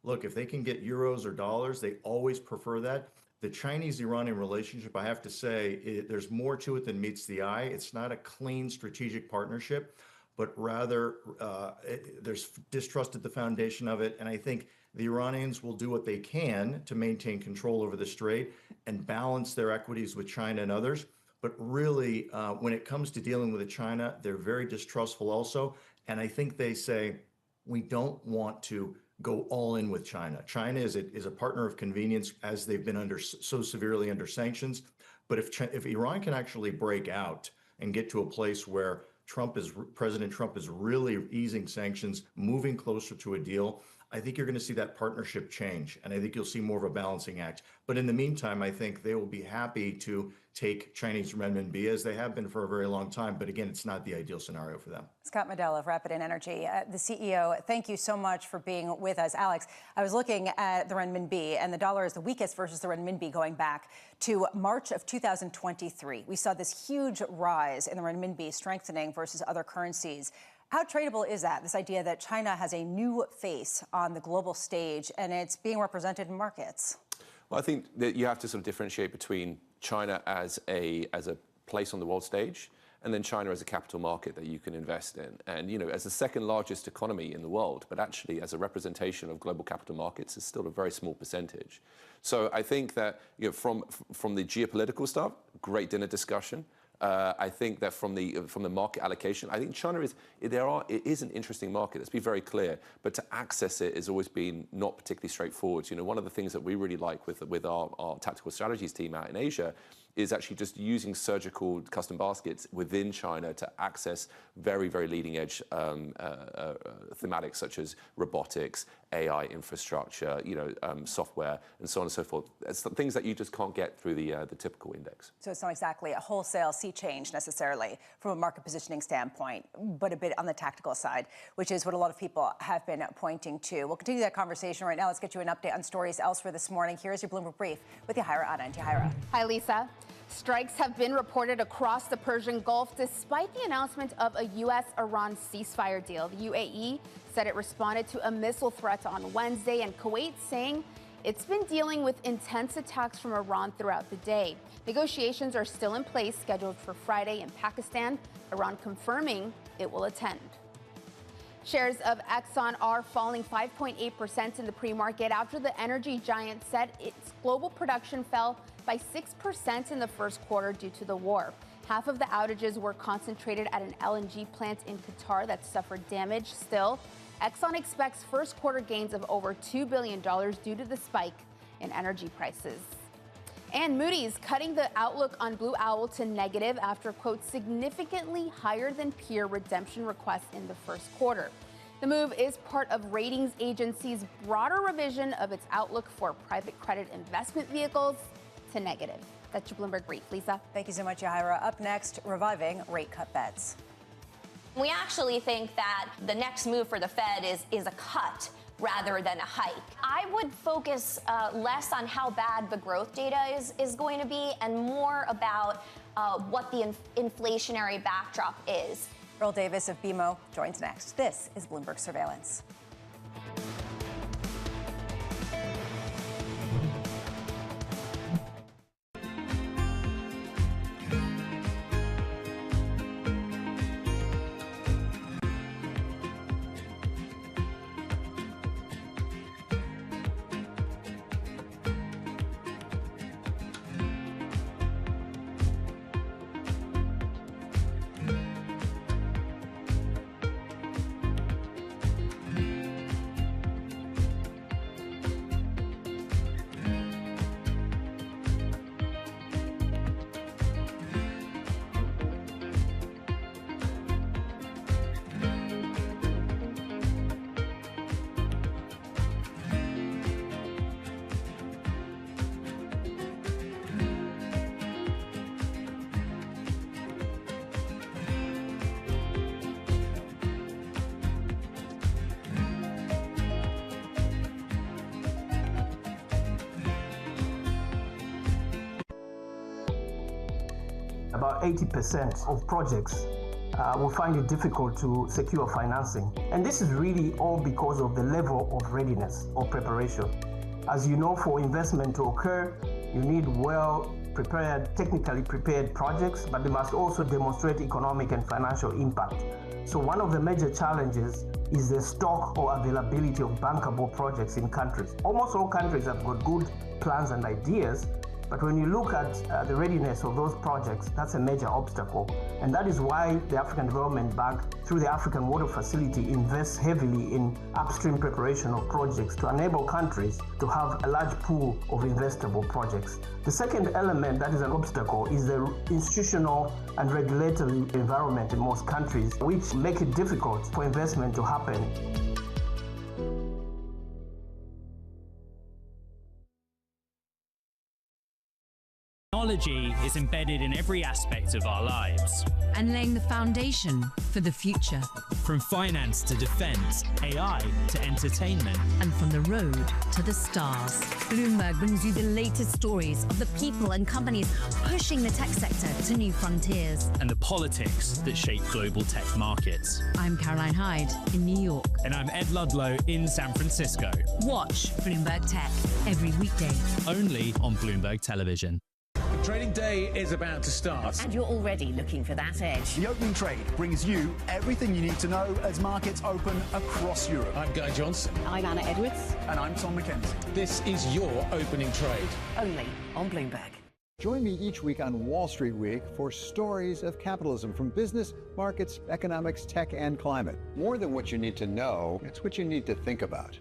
look, if they can get euros or dollars, they always prefer that. The Chinese-Iranian relationship, I have to say, there's more to it than meets the eye. It's not a clean strategic partnership, but rather there's distrust at the foundation of it. And I think the Iranians will do what they can to maintain control over the strait and balance their equities with China and others. But really, when it comes to dealing with China, they're very distrustful also. And I think they say, we don't want to go all in with China. China is a partner of convenience as they've been so severely under sanctions. But if Iran can actually break out and get to a place where President Trump is really easing sanctions, moving closer to a deal, I think you're going to see that partnership change. And I think you'll see more of a balancing act. But in the meantime, I think they will be happy to take Chinese renminbi as they have been for a very long time. But again, it's not the ideal scenario for them. Scott Medell of Rapid Energy, the CEO, thank you so much for being with us. Alex, I was looking at the renminbi, and the dollar is the weakest versus the renminbi going back to March of 2023. We saw this huge rise in the renminbi strengthening versus other currencies. How tradable is that, this idea that China has a new face on the global stage and it's being represented in markets? Well, I think that you have to sort of differentiate between China as a place on the world stage and then China as a capital market that you can invest in. And, you know, as the second largest economy in the world, but actually as a representation of global capital markets is still a very small percentage. So I think that, you know, from the geopolitical stuff, great dinner discussion. I think that from the market allocation, I think China it is an interesting market. Let's be very clear. But to access it has always been not particularly straightforward. You know, one of the things that we really like with our tactical strategies team out in Asia is actually just using surgical custom baskets within China to access very, very leading edge thematics such as robotics, AI infrastructure, you know, software, and so on and so forth. It's things that you just can't get through the typical index. So it's not exactly a wholesale sea change necessarily from a market positioning standpoint, but a bit on the tactical side, which is what a lot of people have been pointing to. We'll continue that conversation right now. Let's get you an update on stories elsewhere this morning. Here's your Bloomberg Brief with Yahira Anand. Yahira. Hi, Lisa. Strikes have been reported across the Persian Gulf despite the announcement of a U.S.-Iran ceasefire deal. The UAE said it responded to a missile threat on Wednesday, and Kuwait saying it's been dealing with intense attacks from Iran throughout the day. Negotiations are still in place, scheduled for Friday in Pakistan, Iran confirming it will attend. Shares of Exxon are falling 5.8% in the pre-market after the energy giant said its global production fell by 6% in the first quarter due to the war. Half of the outages were concentrated at an LNG plant in Qatar that suffered damage. Still, Exxon expects first quarter gains of over $2 billion due to the spike in energy prices. And Moody's cutting the outlook on Blue Owl to negative after, quote, significantly higher than peer redemption requests in the first quarter. The move is part of ratings agency's broader revision of its outlook for private credit investment vehicles to negative. That's your Bloomberg Brief. Lisa. Thank you so much, Yahira. Up next, reviving rate cut bets. We actually think that the next move for the Fed is a cut rather than a hike. I would focus less on how bad the growth data is going to be and more about what the inflationary backdrop is. Earl Davis of BMO joins next. This is Bloomberg Surveillance. About 80% of projects will find it difficult to secure financing. And this is really all because of the level of readiness or preparation. As you know, for investment to occur, you need well-prepared, technically prepared projects, but they must also demonstrate economic and financial impact. So one of the major challenges is the stock or availability of bankable projects in countries. Almost all countries have got good plans and ideas, but when you look at the readiness of those projects, that's a major obstacle. And that is why the African Development Bank, through the African Water Facility, invests heavily in upstream preparation of projects to enable countries to have a large pool of investable projects. The second element that is an obstacle is the institutional and regulatory environment in most countries, which make it difficult for investment to happen. Technology is embedded in every aspect of our lives. And laying the foundation for the future. From finance to defense, AI to entertainment. And from the road to the stars. Bloomberg brings you the latest stories of the people and companies pushing the tech sector to new frontiers. And the politics that shape global tech markets. I'm Caroline Hyde in New York. And I'm Ed Ludlow in San Francisco. Watch Bloomberg Tech every weekday. Only on Bloomberg Television. Trading day is about to start. And you're already looking for that edge. The opening trade brings you everything you need to know as markets open across Europe. I'm Guy Johnson. I'm Anna Edwards. And I'm Tom McKenzie. This is your opening trade. Only on Bloomberg. Join me each week on Wall Street Week for stories of capitalism from business, markets, economics, tech, and climate. More than what you need to know, it's what you need to think about.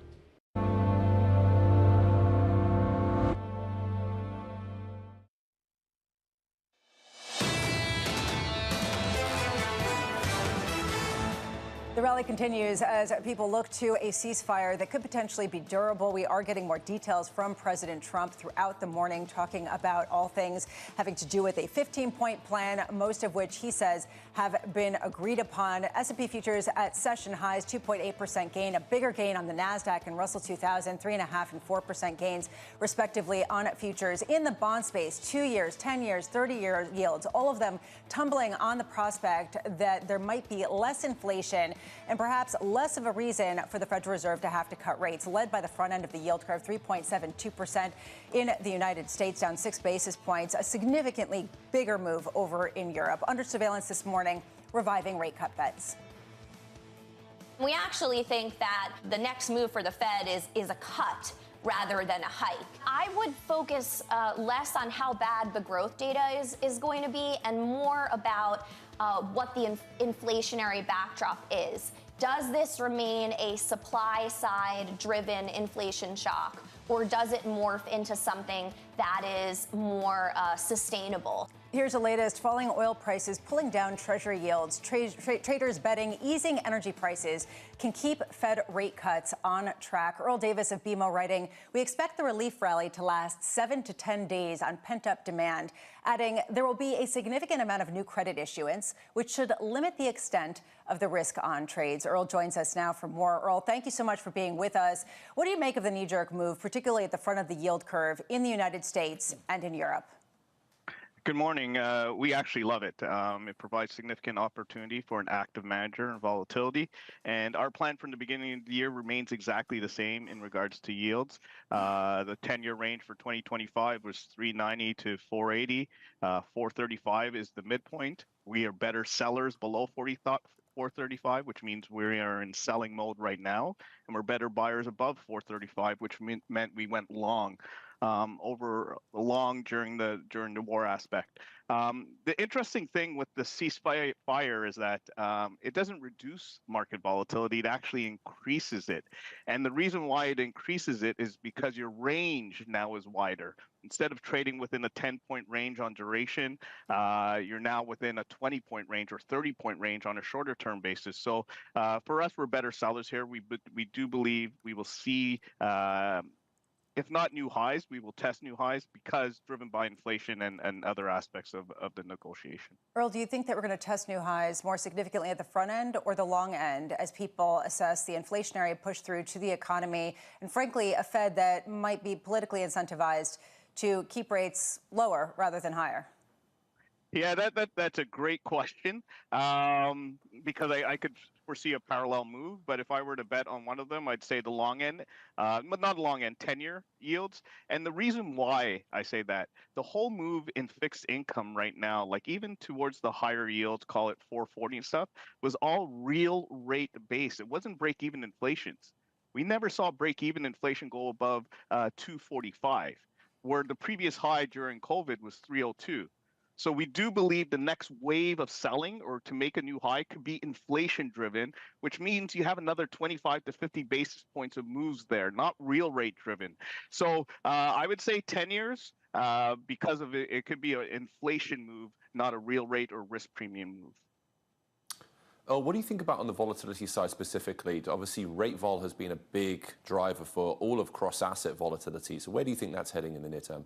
The rally continues as people look to a ceasefire that could potentially be durable. We are getting more details from President Trump throughout the morning, talking about all things having to do with a 15-point plan, most of which he says have been agreed upon. S&P futures at session highs, 2.8% gain, a bigger gain on the NASDAQ and Russell 2000, 3.5% and 4% gains, respectively, on futures. In the bond space, 2 years, 10 years, 30-year yields, all of them tumbling on the prospect that there might be less inflation and perhaps less of a reason for the Federal Reserve to have to cut rates, led by the front end of the yield curve, 3.72% in the United States, down 6 basis points, a significantly bigger move over in Europe. Under surveillance this morning, reviving rate cut bets. We actually think that the next move for the Fed is a cut rather than a hike. I would focus less on how bad the growth data is going to be and more about what the inflationary backdrop is. Does this remain a supply-side driven inflation shock, or does it morph into something that is more sustainable? Here's the latest. Falling oil prices pulling down Treasury yields. Traders betting easing energy prices can keep Fed rate cuts on track. Earl Davis of BMO writing, we expect the relief rally to last 7 to 10 days on pent-up demand, adding there will be a significant amount of new credit issuance, which should limit the extent of the risk on trades. Earl joins us now for more. Earl, thank you so much for being with us. What do you make of the knee-jerk move, particularly at the front of the yield curve in the United States and in Europe? Good morning. We actually love it. It provides significant opportunity for an active manager and volatility. And our plan from the beginning of the year remains exactly the same in regards to yields. The 10-year range for 2025 was 390 to 480. 435 is the midpoint. We are better sellers below 435, which means we are in selling mode right now. And we're better buyers above 435, which meant we went long. During the war aspect. The interesting thing with the ceasefire is that it doesn't reduce market volatility, it actually increases it. And the reason why it increases it is because your range now is wider. Instead of trading within a 10-point range on duration, you're now within a 20-point range or 30-point range on a shorter term basis. So for us, we're better sellers here. We do believe we will see if not new highs, we will test new highs because driven by inflation and other aspects of the negotiation. Earl, do you think that we're going to test new highs more significantly at the front end or the long end as people assess the inflationary push through to the economy and, frankly, a Fed that might be politically incentivized to keep rates lower rather than higher? Yeah, that's a great question, because I could foresee a parallel move. But if I were to bet on one of them, I'd say the long end, but not long end, 10-year yields. And the reason why I say that, the whole move in fixed income right now, like even towards the higher yields, call it 440 and stuff, was all real rate based. It wasn't break even inflations. We never saw break even inflation go above 245, where the previous high during COVID was 302. So we do believe the next wave of selling or to make a new high could be inflation driven, which means you have another 25 to 50 basis points of moves there, not real rate driven. So I would say 10 years because of it could be an inflation move, not a real rate or risk premium move. Oh, what do you think about on the volatility side specifically? Obviously, rate vol has been a big driver for all of cross-asset volatility. So where do you think that's heading in the near term?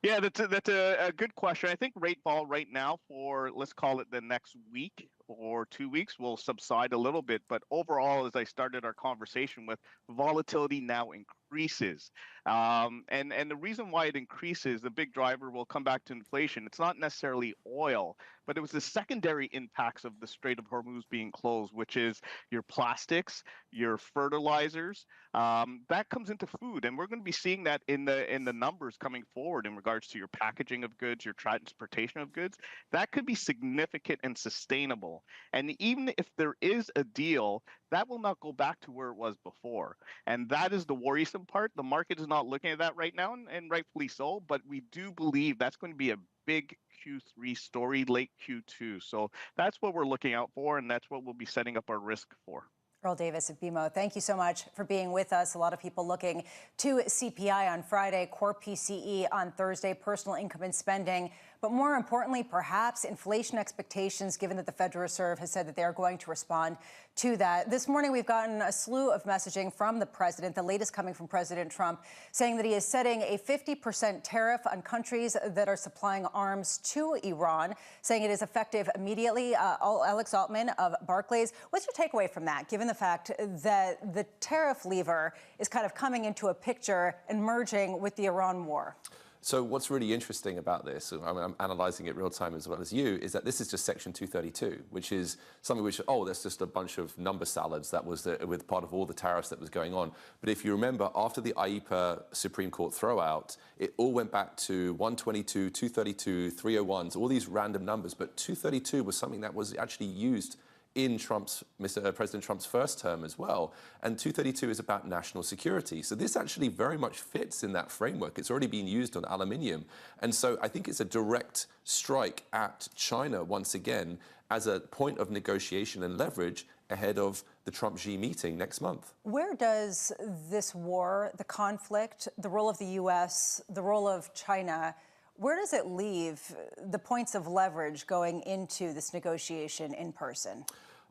Yeah, that's a good question. I think rate vol right now for, let's call it the next week or 2 weeks, will subside a little bit. But overall, as I started our conversation with, volatility now increases. And the reason why it increases, the big driver will come back to inflation. It's not necessarily oil, but it was the secondary impacts of the Strait of Hormuz being closed, which is your plastics, your fertilizers, that comes into food. And we're going to be seeing that in the numbers coming forward in regards to your packaging of goods, your transportation of goods. That could be significant and sustainable. And even if there is a deal, that will not go back to where it was before. And that is the worrisome part. The market is not looking at that right now, and rightfully so, but we do believe that's going to be a big Q3 story, late Q2. So that's what we're looking out for, and that's what we'll be setting up our risk for. Earl Davis of BMO, thank you so much for being with us. A lot of people looking to CPI on Friday, core PCE on Thursday, personal income and spending. But more importantly, perhaps inflation expectations, given that the Federal Reserve has said that they are going to respond to that. This morning, we've gotten a slew of messaging from the president, the latest coming from President Trump, saying that he is setting a 50% tariff on countries that are supplying arms to Iran, saying it is effective immediately. Alex Altman of Barclays, what's your takeaway from that, given the fact that the tariff lever is kind of coming into a picture and merging with the Iran war? So what's really interesting about this, and I'm analysing it real time as well as you, is that this is just Section 232, which is something which, that's just a bunch of number salads that was with part of all the tariffs that was going on. But if you remember, after the IEEPA Supreme Court throwout, it all went back to 122, 232, 301s, all these random numbers. But 232 was something that was actually used in President Trump's first term as well. And 232 is about national security. So this actually very much fits in that framework. It's already been used on aluminium. And so I think it's a direct strike at China once again as a point of negotiation and leverage ahead of the Trump-Xi meeting next month. Where does this war, the conflict, the role of the U.S., the role of China, where does it leave the points of leverage going into this negotiation in person?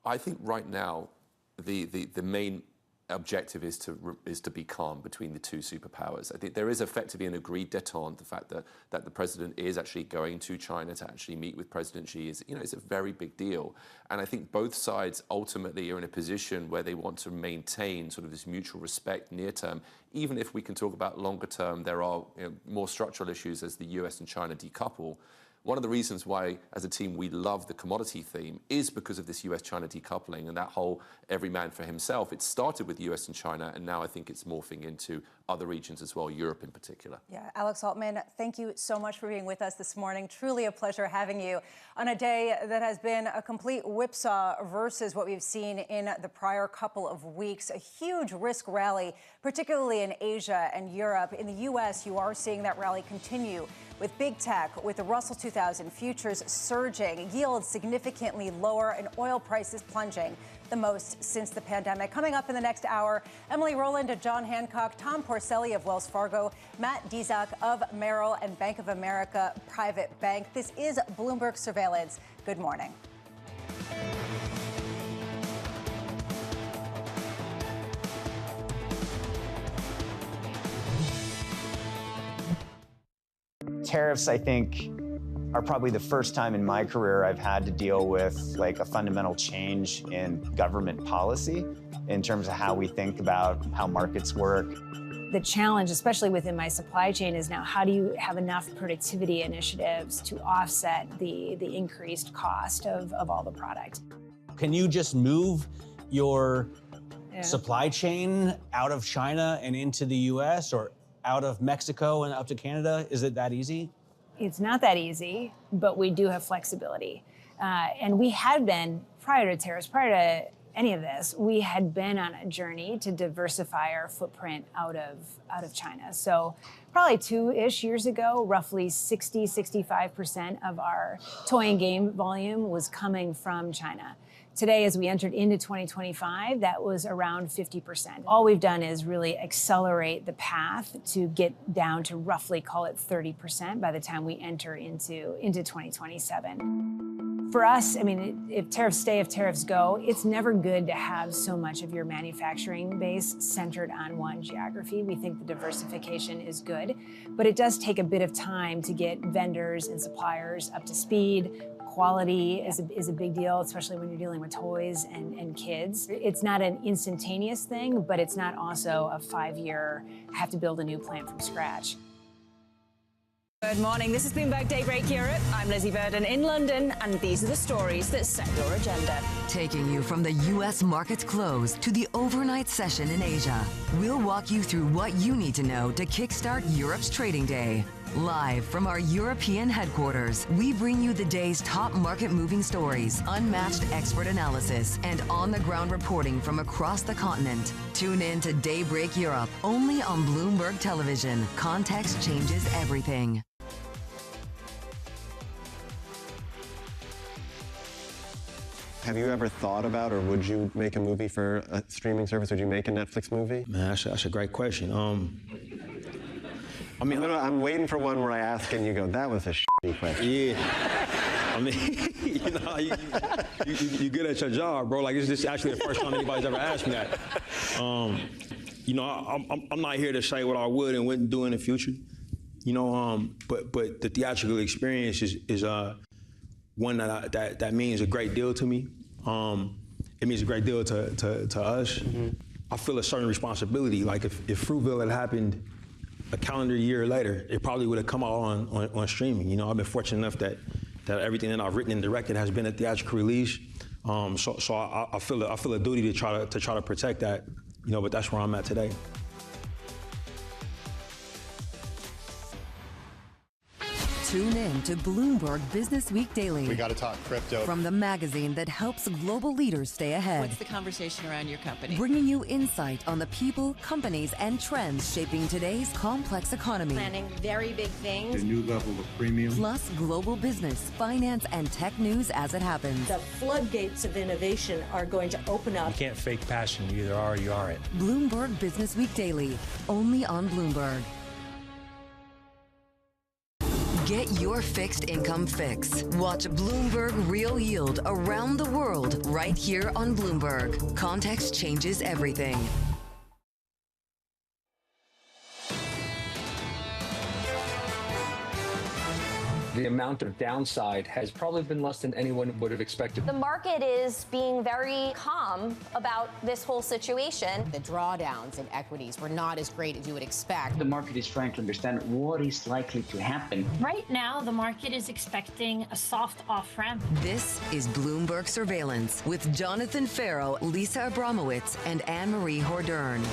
I think right now the main objective is to be calm between the two superpowers. I think there is effectively an agreed détente. The fact that the president is actually going to China to actually meet with President Xi is, it's a very big deal. And I think both sides ultimately are in a position where they want to maintain sort of this mutual respect near term. Even if we can talk about longer term, there are more structural issues as the US and China decouple. One of the reasons why, as a team, we love the commodity theme is because of this US-China decoupling and that whole every man for himself. It started with US and China, and now I think it's morphing into other regions as well, Europe in particular. Yeah, Alex Altman, thank you so much for being with us this morning. Truly a pleasure having you on a day that has been a complete whipsaw versus what we've seen in the prior couple of weeks. A huge risk rally, particularly in Asia and Europe. In the U.S., you are seeing that rally continue with big tech, with the Russell 2000 futures surging, yields significantly lower, and oil prices plunging the most since the pandemic. Coming up in the next hour, Emily Rowland of John Hancock, Tom Porcelli of Wells Fargo, Matt Dizak of Merrill and Bank of America Private Bank. This is Bloomberg Surveillance. Good morning. Tariffs, I think, are probably the first time in my career I've had to deal with like a fundamental change in government policy in terms of how we think about how markets work. The challenge, especially within my supply chain, is now how do you have enough productivity initiatives to offset the increased cost of all the product? Can you just move your supply chain out of China and into the US, or out of Mexico and up to Canada? Is it that easy? It's not that easy, but we do have flexibility. And we had been, prior to tariffs, prior to any of this, we had been on a journey to diversify our footprint out of China. So probably 2-ish years ago, roughly 65% of our toy and game volume was coming from China. Today, as we entered into 2025, that was around 50%. All we've done is really accelerate the path to get down to roughly, call it 30% by the time we enter into 2027. For us, I mean, if tariffs stay, if tariffs go, it's never good to have so much of your manufacturing base centered on one geography. We think the diversification is good, but it does take a bit of time to get vendors and suppliers up to speed. Quality is a big deal, especially when you're dealing with toys and kids. It's not an instantaneous thing, but it's not also a 5-year, have to build a new plant from scratch. Good morning. This is Bloomberg Daybreak Europe. I'm Lizzie Burden in London, and these are the stories that set your agenda. Taking you from the U.S. market's close to the overnight session in Asia, we'll walk you through what you need to know to kickstart Europe's trading day. Live from our European headquarters, we bring you the day's top market-moving stories, unmatched expert analysis, and on-the-ground reporting from across the continent. Tune in to Daybreak Europe, only on Bloomberg Television. Context changes everything. Have you ever thought about, or would you make a movie for a streaming service? Would you make a Netflix movie? Man, that's a great question. I mean, I'm waiting for one where I ask and you go, that was a shitty question. Yeah. I mean, you good at your job, bro. Like, this is actually the first time anybody's ever asked me that. You know, I'm not here to say what I would and wouldn't do in the future. You know, but the theatrical experience is one that means a great deal to me. It means a great deal to us. Mm-hmm. I feel a certain responsibility. Like if Fruitville had happened a calendar year later, it probably would have come out on streaming. You know, I've been fortunate enough that everything that I've written and directed has been a theatrical release. So I feel a duty to try to protect that. You know, but that's where I'm at today. Tune in to Bloomberg Business Week Daily. We got to talk crypto. From the magazine that helps global leaders stay ahead. What's the conversation around your company? Bringing you insight on the people, companies, and trends shaping today's complex economy. Planning very big things. A new level of premium. Plus global business, finance, and tech news as it happens. The floodgates of innovation are going to open up. You can't fake passion. You either are or you aren't. Bloomberg Business Week Daily, only on Bloomberg. Get your fixed income fix. Watch Bloomberg Real Yield around the world right here on Bloomberg. Context changes everything. The amount of downside has probably been less than anyone would have expected. The market is being very calm about this whole situation. The drawdowns in equities were not as great as you would expect. The market is trying to understand what is likely to happen. Right now, the market is expecting a soft off-ramp. This is Bloomberg Surveillance with Jonathan Farrow, Lisa Abramowitz, and Anne-Marie Hordern.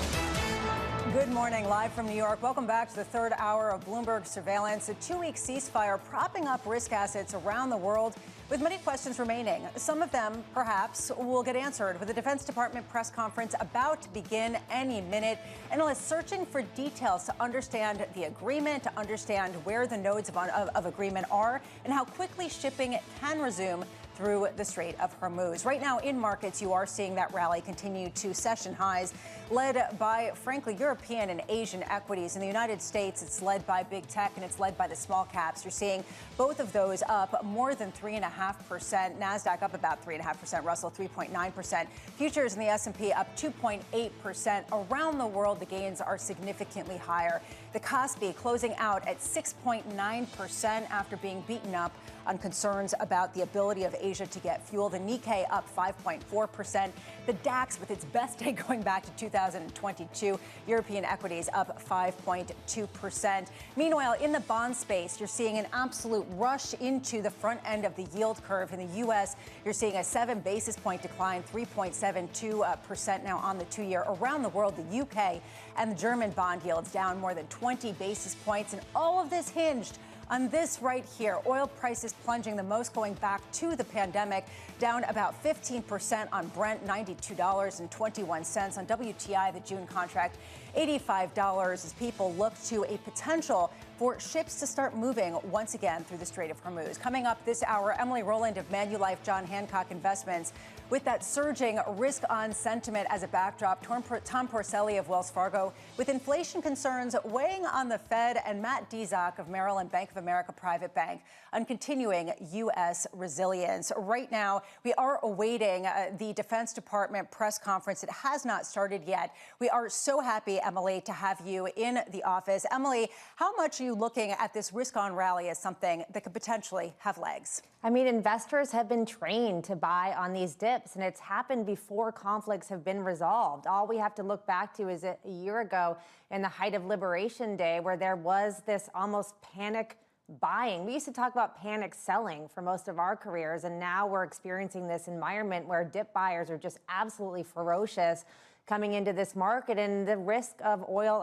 Good morning, live from New York. Welcome back to the third hour of Bloomberg Surveillance. A 2-week ceasefire propping up risk assets around the world with many questions remaining. Some of them, perhaps, will get answered with the Defense Department press conference about to begin any minute. Analysts searching for details to understand the agreement, to understand where the nodes of agreement are, and how quickly shipping can resume through the Strait of Hormuz. Right now in markets, you are seeing that rally continue to session highs, led by, frankly, European and Asian equities. In the United States, it's led by big tech and it's led by the small caps. You're seeing both of those up more than 3.5%. NASDAQ up about 3.5%. Russell 3.9%. Futures in the S&P up 2.8%. Around the world, the gains are significantly higher. The Kospi closing out at 6.9% after being beaten up on concerns about the ability of Asia to get fuel. The Nikkei up 5.4%. The DAX with its best day going back to 2022. European equities up 5.2%. Meanwhile, in the bond space, you're seeing an absolute rush into the front end of the yield curve. In the U.S., you're seeing a 7 basis point decline, 3.72% now on the 2-year. Around the world, the UK and the German bond yields down more than 20 basis points. And all of this hinged on this right here. Oil prices plunging the most going back to the pandemic, down about 15% on Brent, $92.21. On WTI, the June contract, $85 as people look to a potential for ships to start moving once again through the Strait of Hormuz. Coming up this hour, Emily Rowland of Manulife John Hancock Investments with that surging risk-on sentiment as a backdrop. Tom Porcelli of Wells Fargo with inflation concerns weighing on the Fed, and Matt Dizak of Merrill and Bank of America Private Bank on continuing U.S. resilience. Right now, we are awaiting the Defense Department press conference. It has not started yet. We are so happy, Emily, to have you in the office. Emily, how much are you looking at this risk-on rally as something that could potentially have legs? I mean, investors have been trained to buy on these dips, and it's happened before conflicts have been resolved. All we have to look back to is a year ago in the height of Liberation Day, where there was this almost panic buying. We used to talk about panic selling for most of our careers, and now we're experiencing this environment where dip buyers are just absolutely ferocious coming into this market, and the risk of war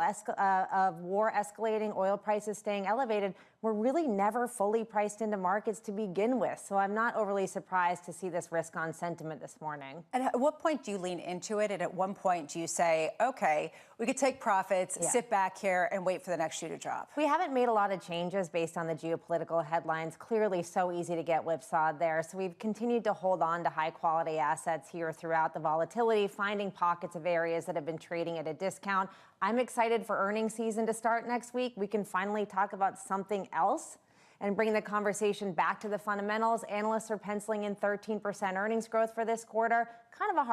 escalating, oil prices staying elevated, were really never fully priced into markets to begin with. So I'm not overly surprised to see this risk on sentiment this morning. And at what point do you lean into it? And at one point do you say, okay, we could take profits, sit back here and wait for the next shoe to drop? We haven't made a lot of changes based on the geopolitical headlines. Clearly so easy to get whipsawed there. So we've continued to hold on to high quality assets here throughout the volatility, finding pockets of areas that have been trading at a discount. I'm excited for earnings season to start next week. We can finally talk about something else and bring the conversation back to the fundamentals. Analysts are penciling in 13% earnings growth for this quarter. Kind of a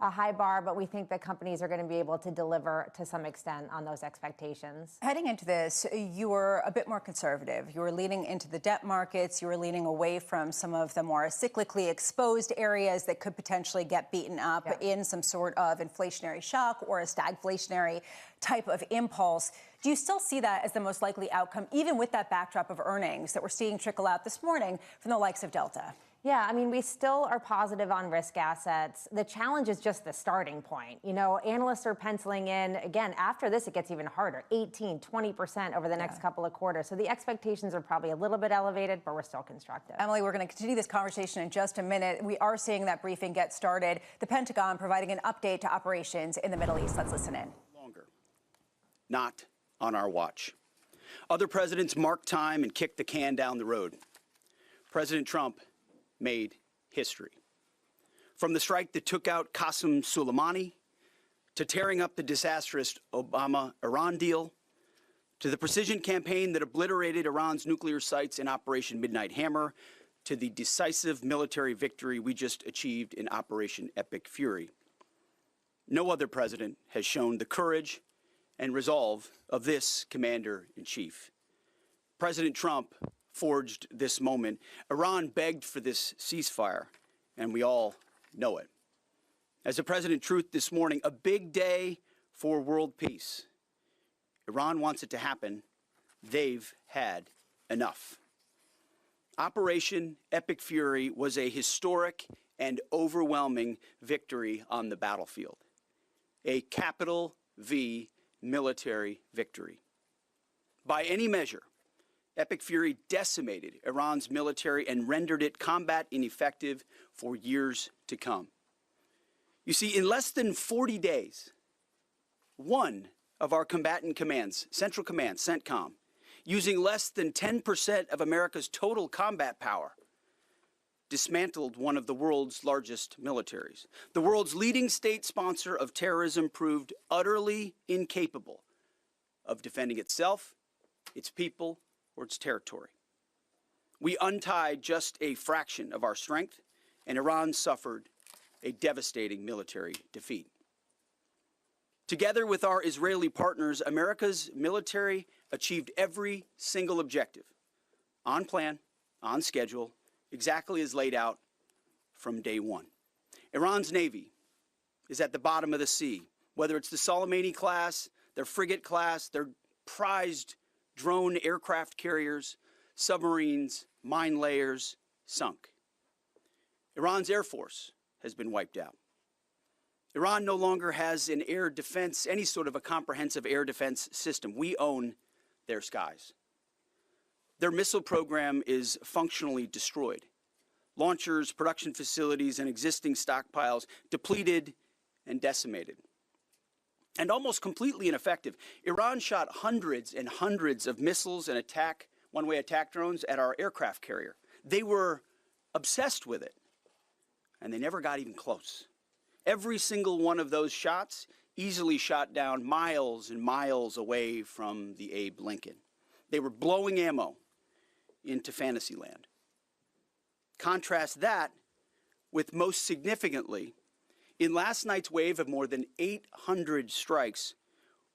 high bar, but we think that companies are going to be able to deliver to some extent on those expectations. Heading into this, you were a bit more conservative. You were leaning into the debt markets. You were leaning away from some of the more cyclically exposed areas that could potentially get beaten up in some sort of inflationary shock or a stagflationary type of impulse. Do you still see that as the most likely outcome, even with that backdrop of earnings that we're seeing trickle out this morning from the likes of Delta? Yeah, I mean, we still are positive on risk assets. The challenge is just the starting point. You know, analysts are penciling in, again, after this, it gets even harder, 18, 20% over the next couple of quarters. So the expectations are probably a little bit elevated, but we're still constructive. Emily, we're going to continue this conversation in just a minute. We are seeing that briefing get started. The Pentagon providing an update to operations in the Middle East. Let's listen in. Longer. Not on our watch. Other presidents marked time and kicked the can down the road. President Trump made history. From the strike that took out Qasem Soleimani, to tearing up the disastrous Obama-Iran deal, to the precision campaign that obliterated Iran's nuclear sites in Operation Midnight Hammer, to the decisive military victory we just achieved in Operation Epic Fury. No other president has shown the courage and resolve of this commander-in-chief. President Trump forged this moment. Iran begged for this ceasefire, and we all know it. As the President truth this morning, a big day for world peace. Iran wants it to happen. They've had enough. Operation Epic Fury was a historic and overwhelming victory on the battlefield. A capital V military victory. By any measure, Epic Fury decimated Iran's military and rendered it combat ineffective for years to come. You see, in less than 40 days, one of our combatant commands, Central Command, CENTCOM, using less than 10% of America's total combat power, dismantled one of the world's largest militaries. The world's leading state sponsor of terrorism proved utterly incapable of defending itself, its people, or its territory. We untied just a fraction of our strength, and Iran suffered a devastating military defeat. Together with our Israeli partners, America's military achieved every single objective, on plan, on schedule, exactly as laid out from day one. Iran's Navy is at the bottom of the sea, whether it's the Soleimani class, their frigate class, their prized drone aircraft carriers, submarines, mine layers, sunk. Iran's Air Force has been wiped out. Iran no longer has an air defense, any sort of a comprehensive air defense system. We own their skies. Their missile program is functionally destroyed. Launchers, production facilities, and existing stockpiles depleted and decimated. And almost completely ineffective. Iran shot hundreds and hundreds of missiles and one-way attack drones at our aircraft carrier. They were obsessed with it, and they never got even close. Every single one of those shots easily shot down miles and miles away from the Abe Lincoln. They were blowing ammo into fantasy land. Contrast that with, most significantly, in last night's wave of more than 800 strikes,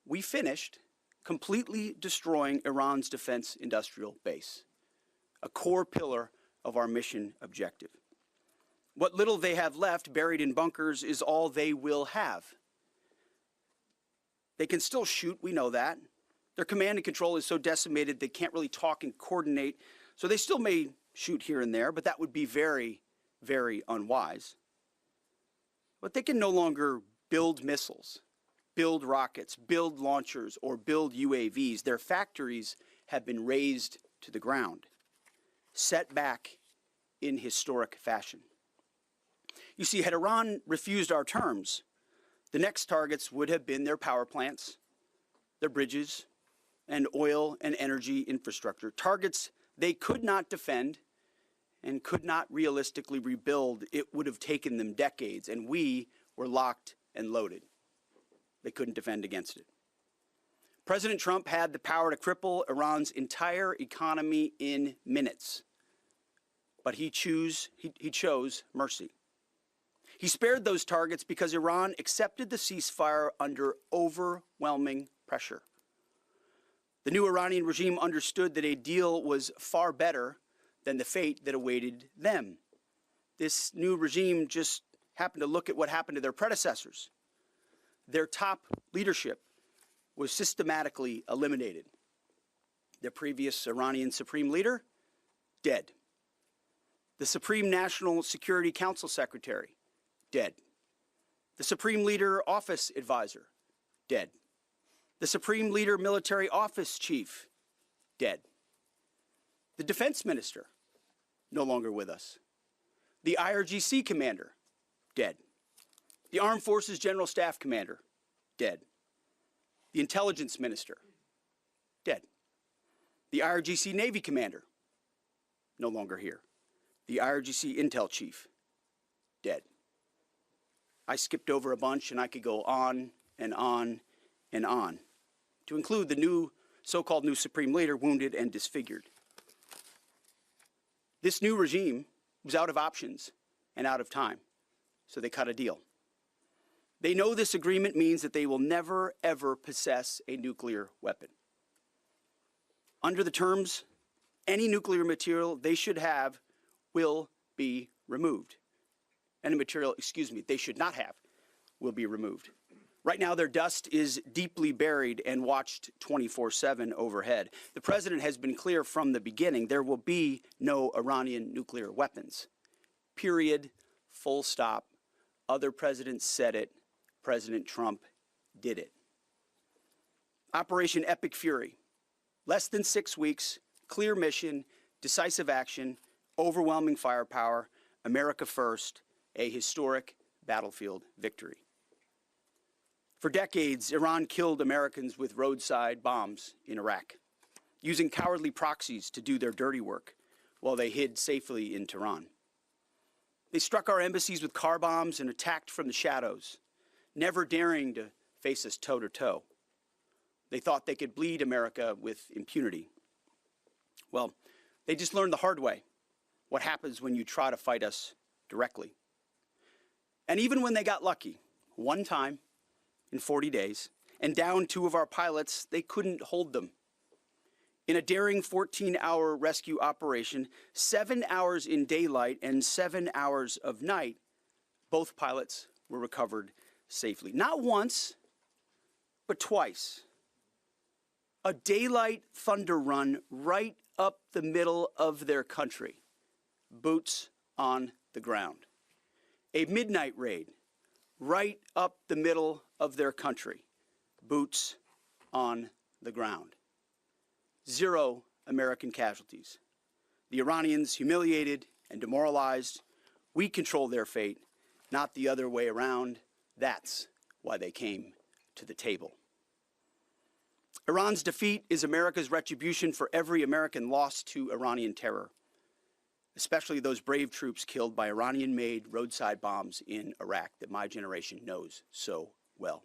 we finished completely destroying Iran's defense industrial base, a core pillar of our mission objective. What little they have left buried in bunkers is all they will have. They can still shoot, we know that. Their command and control is so decimated they can't really talk and coordinate, so they still may shoot here and there, but that would be very, very unwise. But they can no longer build missiles, build rockets, build launchers, or build UAVs. Their factories have been razed to the ground, set back in historic fashion. You see, had Iran refused our terms, the next targets would have been their power plants, their bridges, and oil and energy infrastructure, targets they could not defend and could not realistically rebuild. It would have taken them decades, and we were locked and loaded. They couldn't defend against it. President Trump had the power to cripple Iran's entire economy in minutes, but he chose mercy. He spared those targets because Iran accepted the ceasefire under overwhelming pressure. The new Iranian regime understood that a deal was far better than the fate that awaited them. This new regime just happened to look at what happened to their predecessors. Their top leadership was systematically eliminated. The previous Iranian supreme leader, dead. The Supreme National Security Council Secretary, dead. The Supreme Leader Office Advisor, dead. The Supreme Leader Military Office Chief, dead. The Defense Minister, no longer with us. The IRGC Commander, dead. The Armed Forces General Staff Commander, dead. The Intelligence Minister, dead. The IRGC Navy Commander, no longer here. The IRGC Intel Chief, dead. I skipped over a bunch, and I could go on and on and on, to include the new so-called new Supreme Leader wounded and disfigured. This new regime was out of options and out of time, so they cut a deal. They know this agreement means that they will never, ever possess a nuclear weapon. Under the terms, any nuclear material they should have will be removed. Any material, they should not have will be removed. Right now, their dust is deeply buried and watched 24/7 overhead. The president has been clear from the beginning, there will be no Iranian nuclear weapons. Period. Full stop. Other presidents said it. President Trump did it. Operation Epic Fury. Less than 6 weeks, clear mission, decisive action, overwhelming firepower, America first, a historic battlefield victory. For decades, Iran killed Americans with roadside bombs in Iraq, using cowardly proxies to do their dirty work while they hid safely in Tehran. They struck our embassies with car bombs and attacked from the shadows, never daring to face us toe-to-toe. They thought they could bleed America with impunity. Well, they just learned the hard way what happens when you try to fight us directly. And even when they got lucky, one time in 40 days, and downed 2 of our pilots, they couldn't hold them. In a daring 14-hour rescue operation, 7 hours in daylight and 7 hours of night, both pilots were recovered safely. Not once, but twice. A daylight thunder run right up the middle of their country, boots on the ground. A midnight raid right up the middle of their country, boots on the ground. 0 American casualties. The Iranians humiliated and demoralized. We control their fate, not the other way around. That's why they came to the table. Iran's defeat is America's retribution for every American lost to Iranian terror, especially those brave troops killed by Iranian-made roadside bombs in Iraq that my generation knows so well,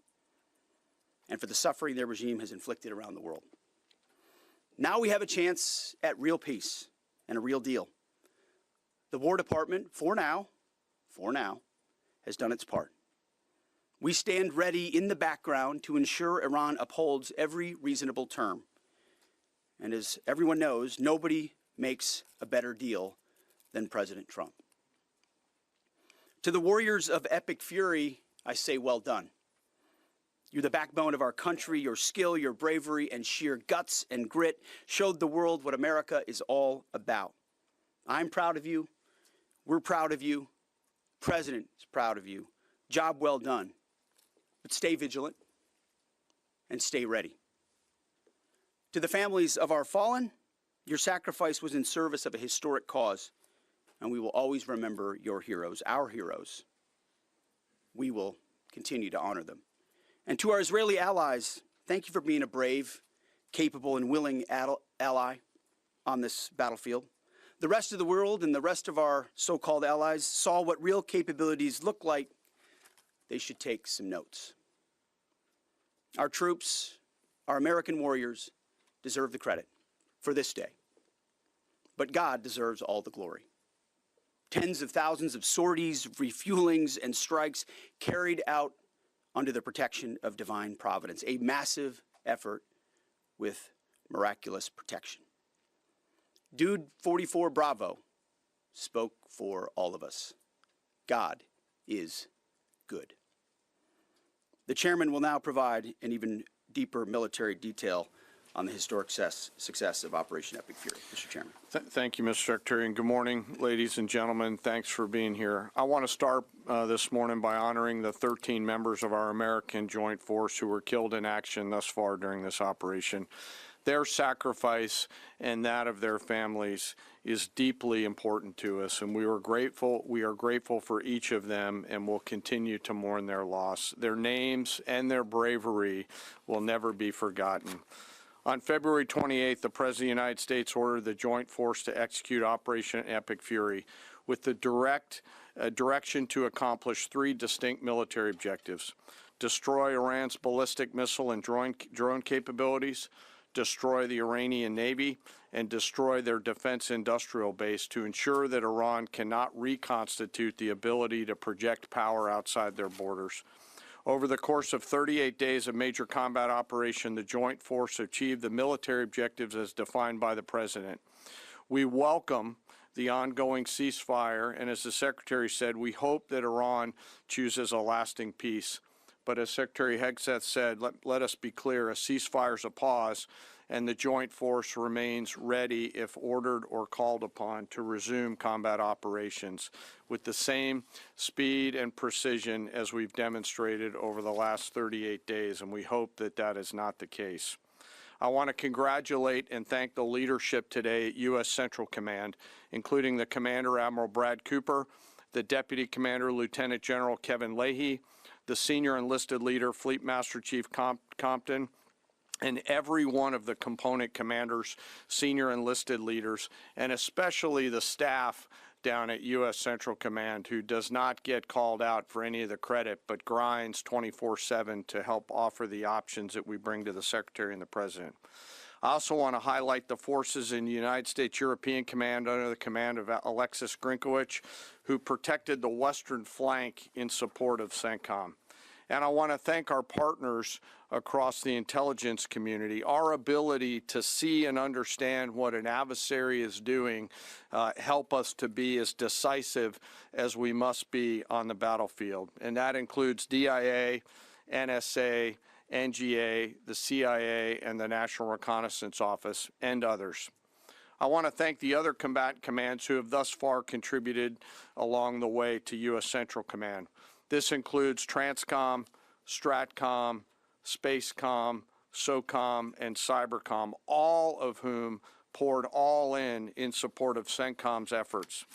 and for the suffering their regime has inflicted around the world. Now we have a chance at real peace and a real deal. The War Department, for now, has done its part. We stand ready in the background to ensure Iran upholds every reasonable term. And as everyone knows, nobody makes a better deal than President Trump. To the warriors of epic fury, I say well done. You're the backbone of our country. Your skill, your bravery, and sheer guts and grit showed the world what America is all about. I'm proud of you. We're proud of you. President is proud of you. Job well done. But stay vigilant and stay ready. To the families of our fallen, your sacrifice was in service of a historic cause, and we will always remember your heroes, our heroes. We will continue to honor them. And to our Israeli allies, thank you for being a brave, capable, and willing ally on this battlefield. The rest of the world and the rest of our so-called allies saw what real capabilities look like. They should take some notes. Our troops, our American warriors, deserve the credit for this day. But God deserves all the glory. Tens of thousands of sorties, refuelings, and strikes carried out under the protection of divine providence. A massive effort with miraculous protection. Dude 44 Bravo spoke for all of us. God is good. The chairman will now provide an even deeper military detail on the historic success of Operation Epic Fury. Mr. Chairman. Thank you, Mr. Secretary, and good morning, ladies and gentlemen. Thanks for being here. I want to start this morning by honoring the 13 members of our American Joint Force who were killed in action thus far during this operation. Their sacrifice and that of their families is deeply important to us, and we are grateful for each of them and will continue to mourn their loss. Their names and their bravery will never be forgotten. On February 28th, the President of the United States ordered the Joint Force to execute Operation Epic Fury with the direction to accomplish 3 distinct military objectives: destroy Iran's ballistic missile and drone capabilities, destroy the Iranian Navy, and destroy their defense industrial base to ensure that Iran cannot reconstitute the ability to project power outside their borders. Over the course of 38 days of major combat operation, the Joint Force achieved the military objectives as defined by the President. We welcome the ongoing ceasefire, and as the Secretary said, we hope that Iran chooses a lasting peace. But as Secretary Hegseth said, let us be clear, a ceasefire is a pause, and the Joint Force remains ready if ordered or called upon to resume combat operations with the same speed and precision as we've demonstrated over the last 38 days, and we hope that that is not the case. I want to congratulate and thank the leadership today at U.S. Central Command, including the Commander Admiral Brad Cooper, the Deputy Commander Lieutenant General Kevin Leahy, the Senior Enlisted Leader Fleet Master Chief Compton, and every one of the component commanders, senior enlisted leaders, and especially the staff down at U.S. Central Command, who does not get called out for any of the credit, but grinds 24/7 to help offer the options that we bring to the Secretary and the President. I also want to highlight the forces in the United States European Command under the command of Alexis Grinkowicz, who protected the western flank in support of CENTCOM. And I want to thank our partners across the intelligence community. Our ability to see and understand what an adversary is doing help us to be as decisive as we must be on the battlefield. And that includes DIA, NSA, NGA, the CIA, and the National Reconnaissance Office, and others. I want to thank the other combatant commands who have thus far contributed along the way to U.S. Central Command. This includes Transcom, Stratcom, Spacecom, SOCOM, and Cybercom, all of whom poured all in support of CENTCOM's efforts.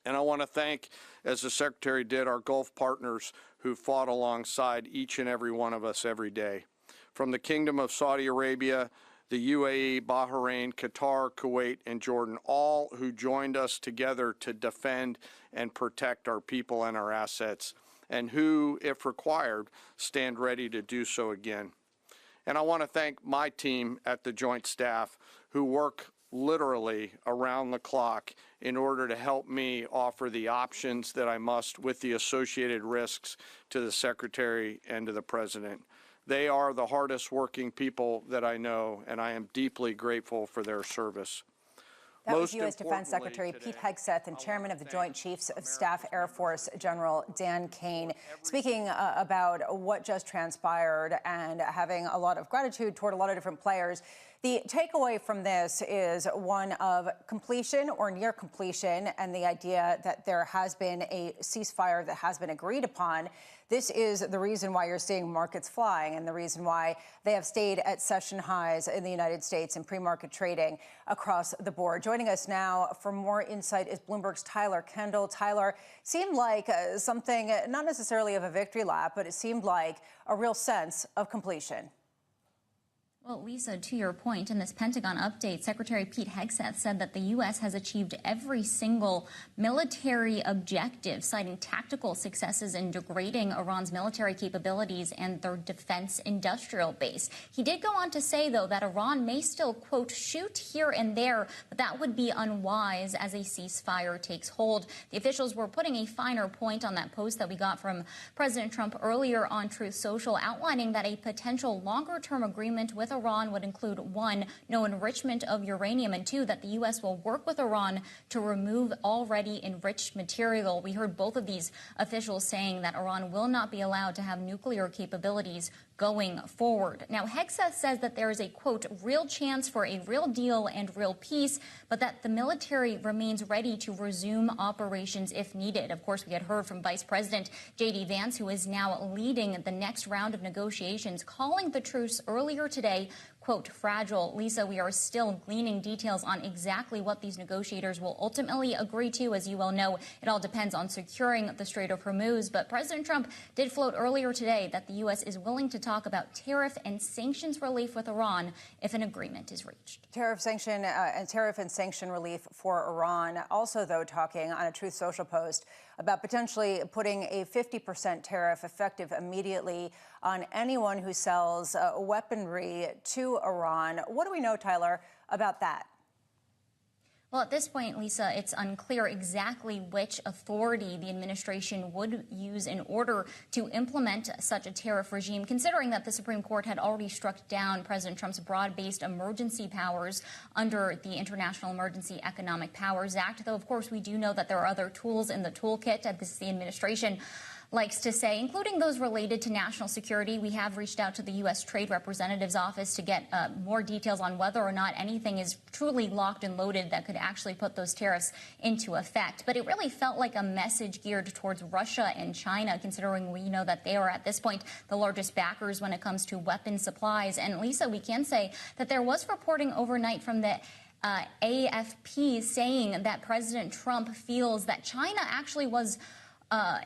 And I want to thank, as the Secretary did, our Gulf partners who fought alongside each and every one of us every day. From the Kingdom of Saudi Arabia, the UAE, Bahrain, Qatar, Kuwait, and Jordan, all who joined us together to defend and protect our people and our assets, and who, if required, stand ready to do so again. And I want to thank my team at the Joint Staff who work literally around the clock in order to help me offer the options that I must with the associated risks to the Secretary and to the President. They are the hardest working people that I know, and I am deeply grateful for their service. That was U.S. Defense Secretary Pete Hegseth and Chairman of the Joint Chiefs of Staff Air Force General Dan Kane speaking about what just transpired and having a lot of gratitude toward a lot of different players. The takeaway from this is one of completion or near completion and the idea that there has been a ceasefire that has been agreed upon. This is the reason why you're seeing markets flying and the reason why they have stayed at session highs in the United States in pre-market trading across the board. Joining us now for more insight is Bloomberg's Tyler Kendall. Tyler, seemed like something, not necessarily of a victory lap, but it seemed like a real sense of completion. Well, Lisa, to your point, in this Pentagon update, Secretary Pete Hegseth said that the U.S. has achieved every single military objective, citing tactical successes in degrading Iran's military capabilities and their defense industrial base. He did go on to say, though, that Iran may still, quote, shoot here and there, but that would be unwise as a ceasefire takes hold. The officials were putting a finer point on that post that we got from President Trump earlier on Truth Social, outlining that a potential longer-term agreement with Iran would include, one, no enrichment of uranium, and two, that the U.S. will work with Iran to remove already enriched material. We heard both of these officials saying that Iran will not be allowed to have nuclear capabilities going forward. Now, Hegseth says that there is a, quote, real chance for a real deal and real peace, but that the military remains ready to resume operations if needed. Of course, we had heard from Vice President J.D. Vance, who is now leading the next round of negotiations, calling the truce earlier today, quote, fragile. Lisa, we are still gleaning details on exactly what these negotiators will ultimately agree to. As you well know, it all depends on securing the Strait of Hormuz. But President Trump did float earlier today that the U.S. is willing to talk about tariff and sanctions relief with Iran if an agreement is reached. Tariff and sanction relief for Iran. Also, though, talking on a Truth Social post about potentially putting a 50% tariff effective immediately on anyone who sells weaponry to Iran. What do we know, Tyler, about that? Well, at this point, Lisa, it's unclear exactly which authority the administration would use in order to implement such a tariff regime, considering that the Supreme Court had already struck down President Trump's broad-based emergency powers under the International Emergency Economic Powers Act. Though, of course, we do know that there are other tools in the toolkit, and this is the administration likes to say, including those related to national security. We have reached out to the U.S. Trade Representative's office to get more details on whether or not anything is truly locked and loaded that could actually put those tariffs into effect. But it really felt like a message geared towards Russia and China, considering we know that they are at this point the largest backers when it comes to weapon supplies. And Lisa, we can say that there was reporting overnight from the AFP saying that President Trump feels that China actually was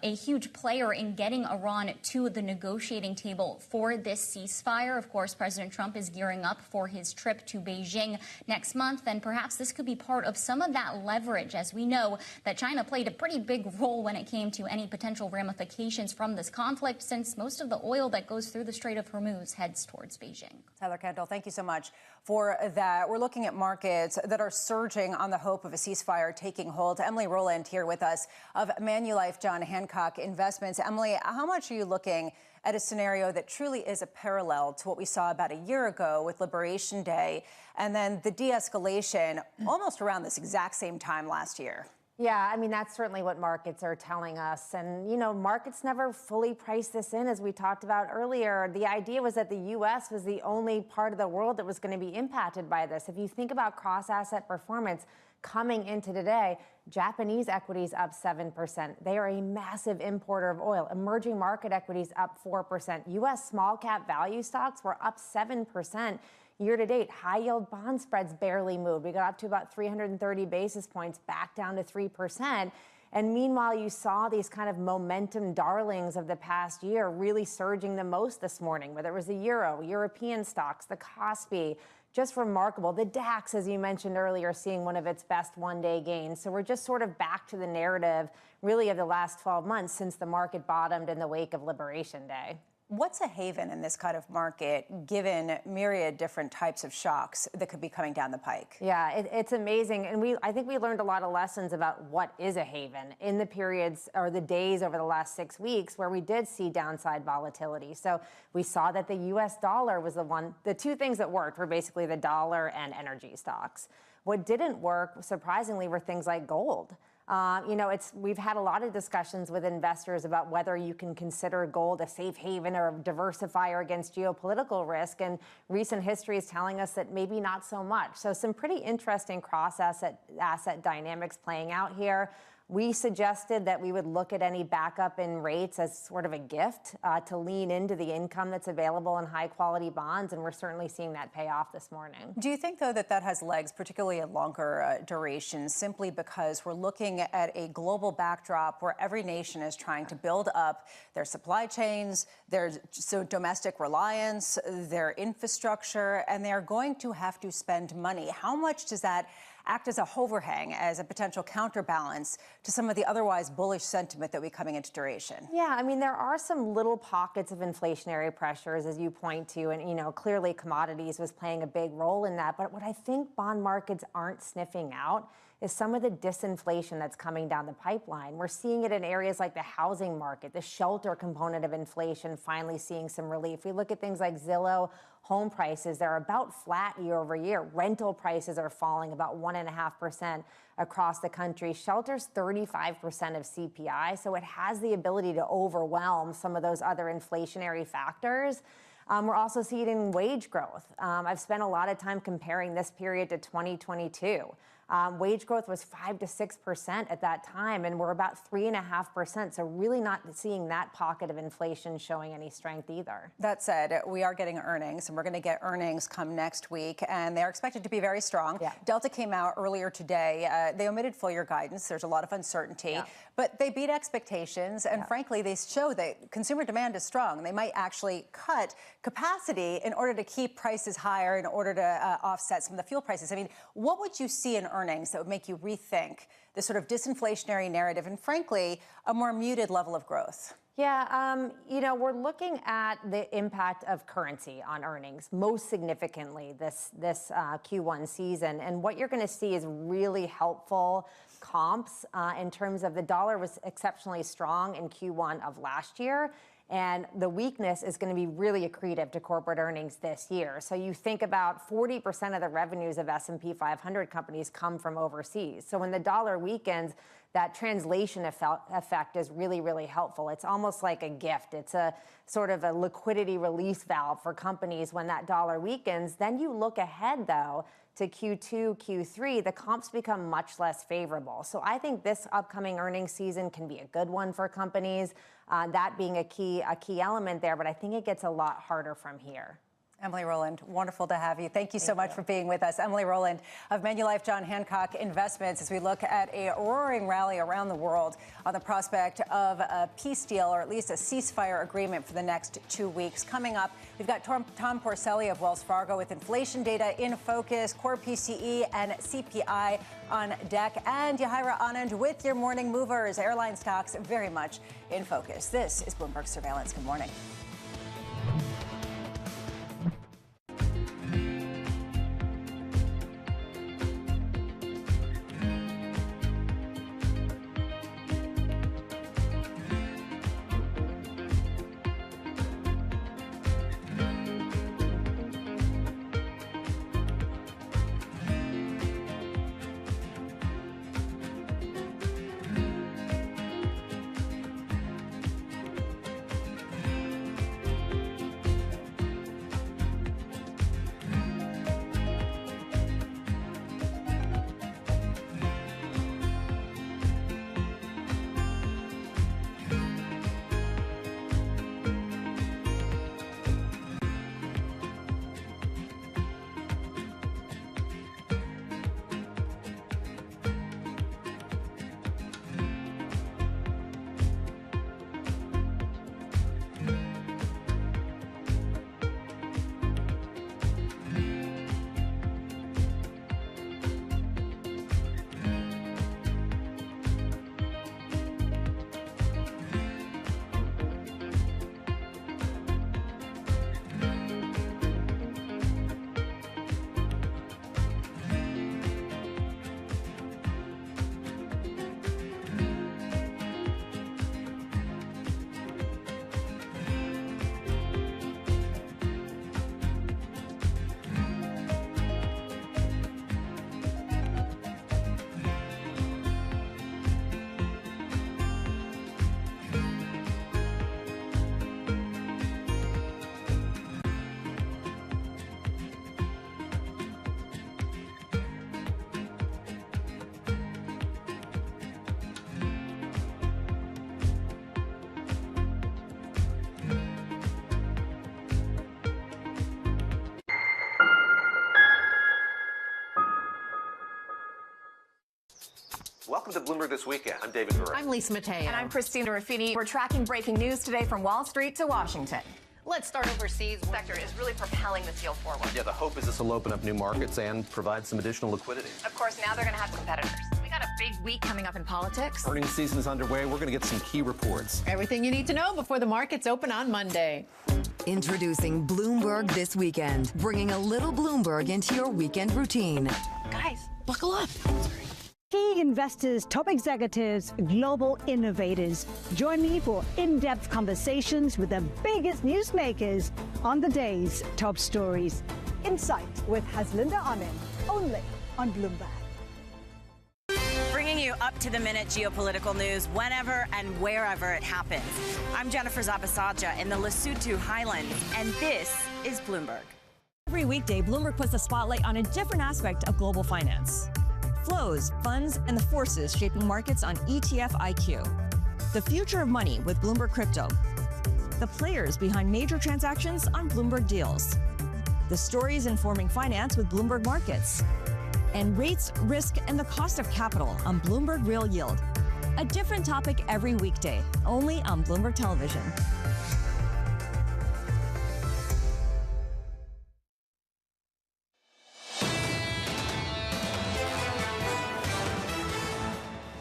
a huge player in getting Iran to the negotiating table for this ceasefire. Of course, President Trump is gearing up for his trip to Beijing next month, and perhaps this could be part of some of that leverage, as we know that China played a pretty big role when it came to any potential ramifications from this conflict, since most of the oil that goes through the Strait of Hormuz heads towards Beijing. Tyler Kendall, thank you so much for that. We're looking at markets that are surging on the hope of a ceasefire taking hold. Emily Rowland here with us of Manulife John Hancock Investments. Emily, how much are you looking at a scenario that truly is a parallel to what we saw about a year ago with Liberation Day and then the de-escalation almost around this exact same time last year? Yeah, I mean, that's certainly what markets are telling us. And, you know, markets never fully priced this in, as we talked about earlier. The idea was that the U.S. was the only part of the world that was going to be impacted by this. If you think about cross-asset performance coming into today, Japanese equities up 7%. They are a massive importer of oil. Emerging market equities up 4%. U.S. small cap value stocks were up 7%. Year to date, high yield bond spreads barely moved. We got up to about 330 basis points, back down to 3%. And meanwhile, you saw these kind of momentum darlings of the past year really surging the most this morning, whether it was the euro, European stocks, the Kospi. Just remarkable. The DAX, as you mentioned earlier, seeing one of its best one-day gains. So we're just sort of back to the narrative, really, of the last 12 months since the market bottomed in the wake of Liberation Day. What's a haven in this kind of market, given myriad different types of shocks that could be coming down the pike? Yeah, it's amazing. And I think we learned a lot of lessons about what is a haven in the periods or the days over the last 6 weeks where we did see downside volatility. So we saw that the U.S. dollar was the two things that worked were basically the dollar and energy stocks. What didn't work, surprisingly, were things like gold. We've had a lot of discussions with investors about whether you can consider gold a safe haven or a diversifier against geopolitical risk. And recent history is telling us that maybe not so much. So some pretty interesting cross-asset dynamics playing out here. We suggested that we would look at any backup in rates as sort of a gift to lean into the income that's available in high-quality bonds, and we're certainly seeing that pay off this morning. Do you think, though, that that has legs, particularly in longer durations, simply because we're looking at a global backdrop where every nation is trying to build up their supply chains, their domestic reliance, their infrastructure, and they're going to have to spend money? How much does that act as a overhang, as a potential counterbalance to some of the otherwise bullish sentiment that we coming into duration? Yeah, I mean, there are some little pockets of inflationary pressures, as you point to, and, clearly commodities was playing a big role in that. But what I think bond markets aren't sniffing out is some of the disinflation that's coming down the pipeline. We're seeing it in areas like the housing market, the shelter component of inflation finally seeing some relief. We look at things like Zillow home prices, they're about flat year over year. Rental prices are falling about 1.5% across the country. Shelter's 35% of CPI, so it has the ability to overwhelm some of those other inflationary factors. We're also seeing wage growth. I've spent a lot of time comparing this period to 2022. Wage growth was 5 to 6% at that time, and we're about 3.5%. So really not seeing that pocket of inflation showing any strength either. That said, we are getting earnings, and we're going to get earnings come next week, and they're expected to be very strong. Yeah. Delta came out earlier today. They omitted full-year guidance. There's a lot of uncertainty, but they beat expectations, and frankly, they show that consumer demand is strong. They might actually cut capacity in order to keep prices higher, in order to offset some of the fuel prices. I mean, what would you see in earnings that would make you rethink the sort of disinflationary narrative and, frankly, a more muted level of growth? Yeah, we're looking at the impact of currency on earnings most significantly this Q1 season. And what you're going to see is really helpful comps in terms of the dollar was exceptionally strong in Q1 of last year. And the weakness is going to be really accretive to corporate earnings this year. So you think about 40% of the revenues of S&P 500 companies come from overseas. So when the dollar weakens, that translation effect is really, really helpful. It's almost like a gift. It's a sort of a liquidity release valve for companies when that dollar weakens. Then you look ahead, though, to Q2, Q3, the comps become much less favorable. So I think this upcoming earnings season can be a good one for companies, that being a key element there, but I think it gets a lot harder from here. Emily Rowland, wonderful to have you. Thank you so much for being with us. Emily Rowland of Manulife John Hancock Investments, as we look at a roaring rally around the world on the prospect of a peace deal, or at least a ceasefire agreement for the next 2 weeks. Coming up, we've got Tom Porcelli of Wells Fargo with inflation data in focus, core PCE and CPI on deck, and Yahira Anand with your morning movers. Airline stocks very much in focus. This is Bloomberg Surveillance. Good morning. Welcome to Bloomberg This Weekend. I'm David Gura. I'm Lisa Mateo. And I'm Christina Ruffini. We're tracking breaking news today from Wall Street to Washington. Let's start overseas. The sector is really propelling this deal forward. Yeah, the hope is this will open up new markets and provide some additional liquidity. Of course, now they're going to have competitors. We got a big week coming up in politics. Earnings season is underway. We're going to get some key reports. Everything you need to know before the markets open on Monday. Introducing Bloomberg This Weekend, bringing a little Bloomberg into your weekend routine. Guys, buckle up. Key investors, top executives, global innovators. Join me for in-depth conversations with the biggest newsmakers on the day's top stories. Insight with Haslinda Amin, only on Bloomberg. Bringing you up-to-the-minute geopolitical news whenever and wherever it happens. I'm Jennifer Zabasaja in the Lesotho Highlands, and this is Bloomberg. Every weekday, Bloomberg puts the spotlight on a different aspect of global finance. Flows, funds, and the forces shaping markets on ETF IQ. The future of money with Bloomberg Crypto. The players behind major transactions on Bloomberg Deals. The stories informing finance with Bloomberg Markets. And rates, risk, and the cost of capital on Bloomberg Real Yield. A different topic every weekday, only on Bloomberg Television.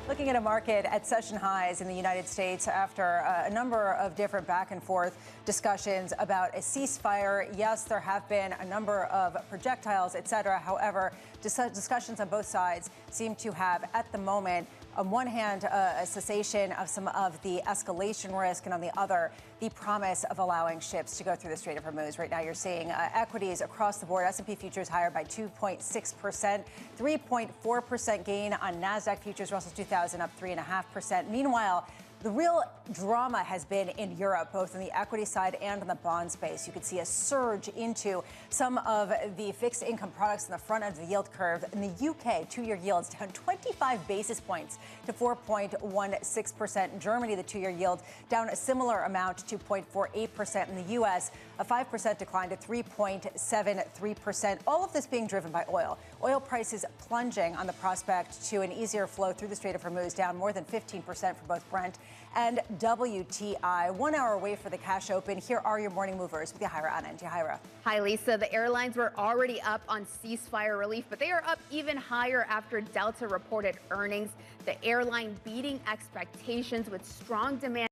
Looking at a market at session highs in the United States after a number of different back and forth discussions about a ceasefire. Yes, there have been a number of projectiles, et cetera. However, discussions on both sides seem to have, at the moment, on one hand, a cessation of some of the escalation risk, and on the other, the promise of allowing ships to go through the Strait of Hormuz. Right now, you're seeing equities across the board. S&P futures higher by 2.6%, 3.4% gain on NASDAQ futures. Russell 2000 up 3.5%. Meanwhile, the real drama has been in Europe, both on the equity side and on the bond space. You could see a surge into some of the fixed income products in the front end of the yield curve. In the UK, two-year yields down 25 basis points to 4.16%. In Germany, the two-year yield down a similar amount to 2.48%. In the U.S., a 5% decline to 3.73%. All of this being driven by oil. Oil prices plunging on the prospect to an easier flow through the Strait of Hormuz, down more than 15% for both Brent and WTI. 1 hour away for the cash open. Here are your morning movers with Yahira Anand. Yahira. Hi, Lisa. The airlines were already up on ceasefire relief, but they are up even higher after Delta reported earnings. The airline beating expectations with strong demand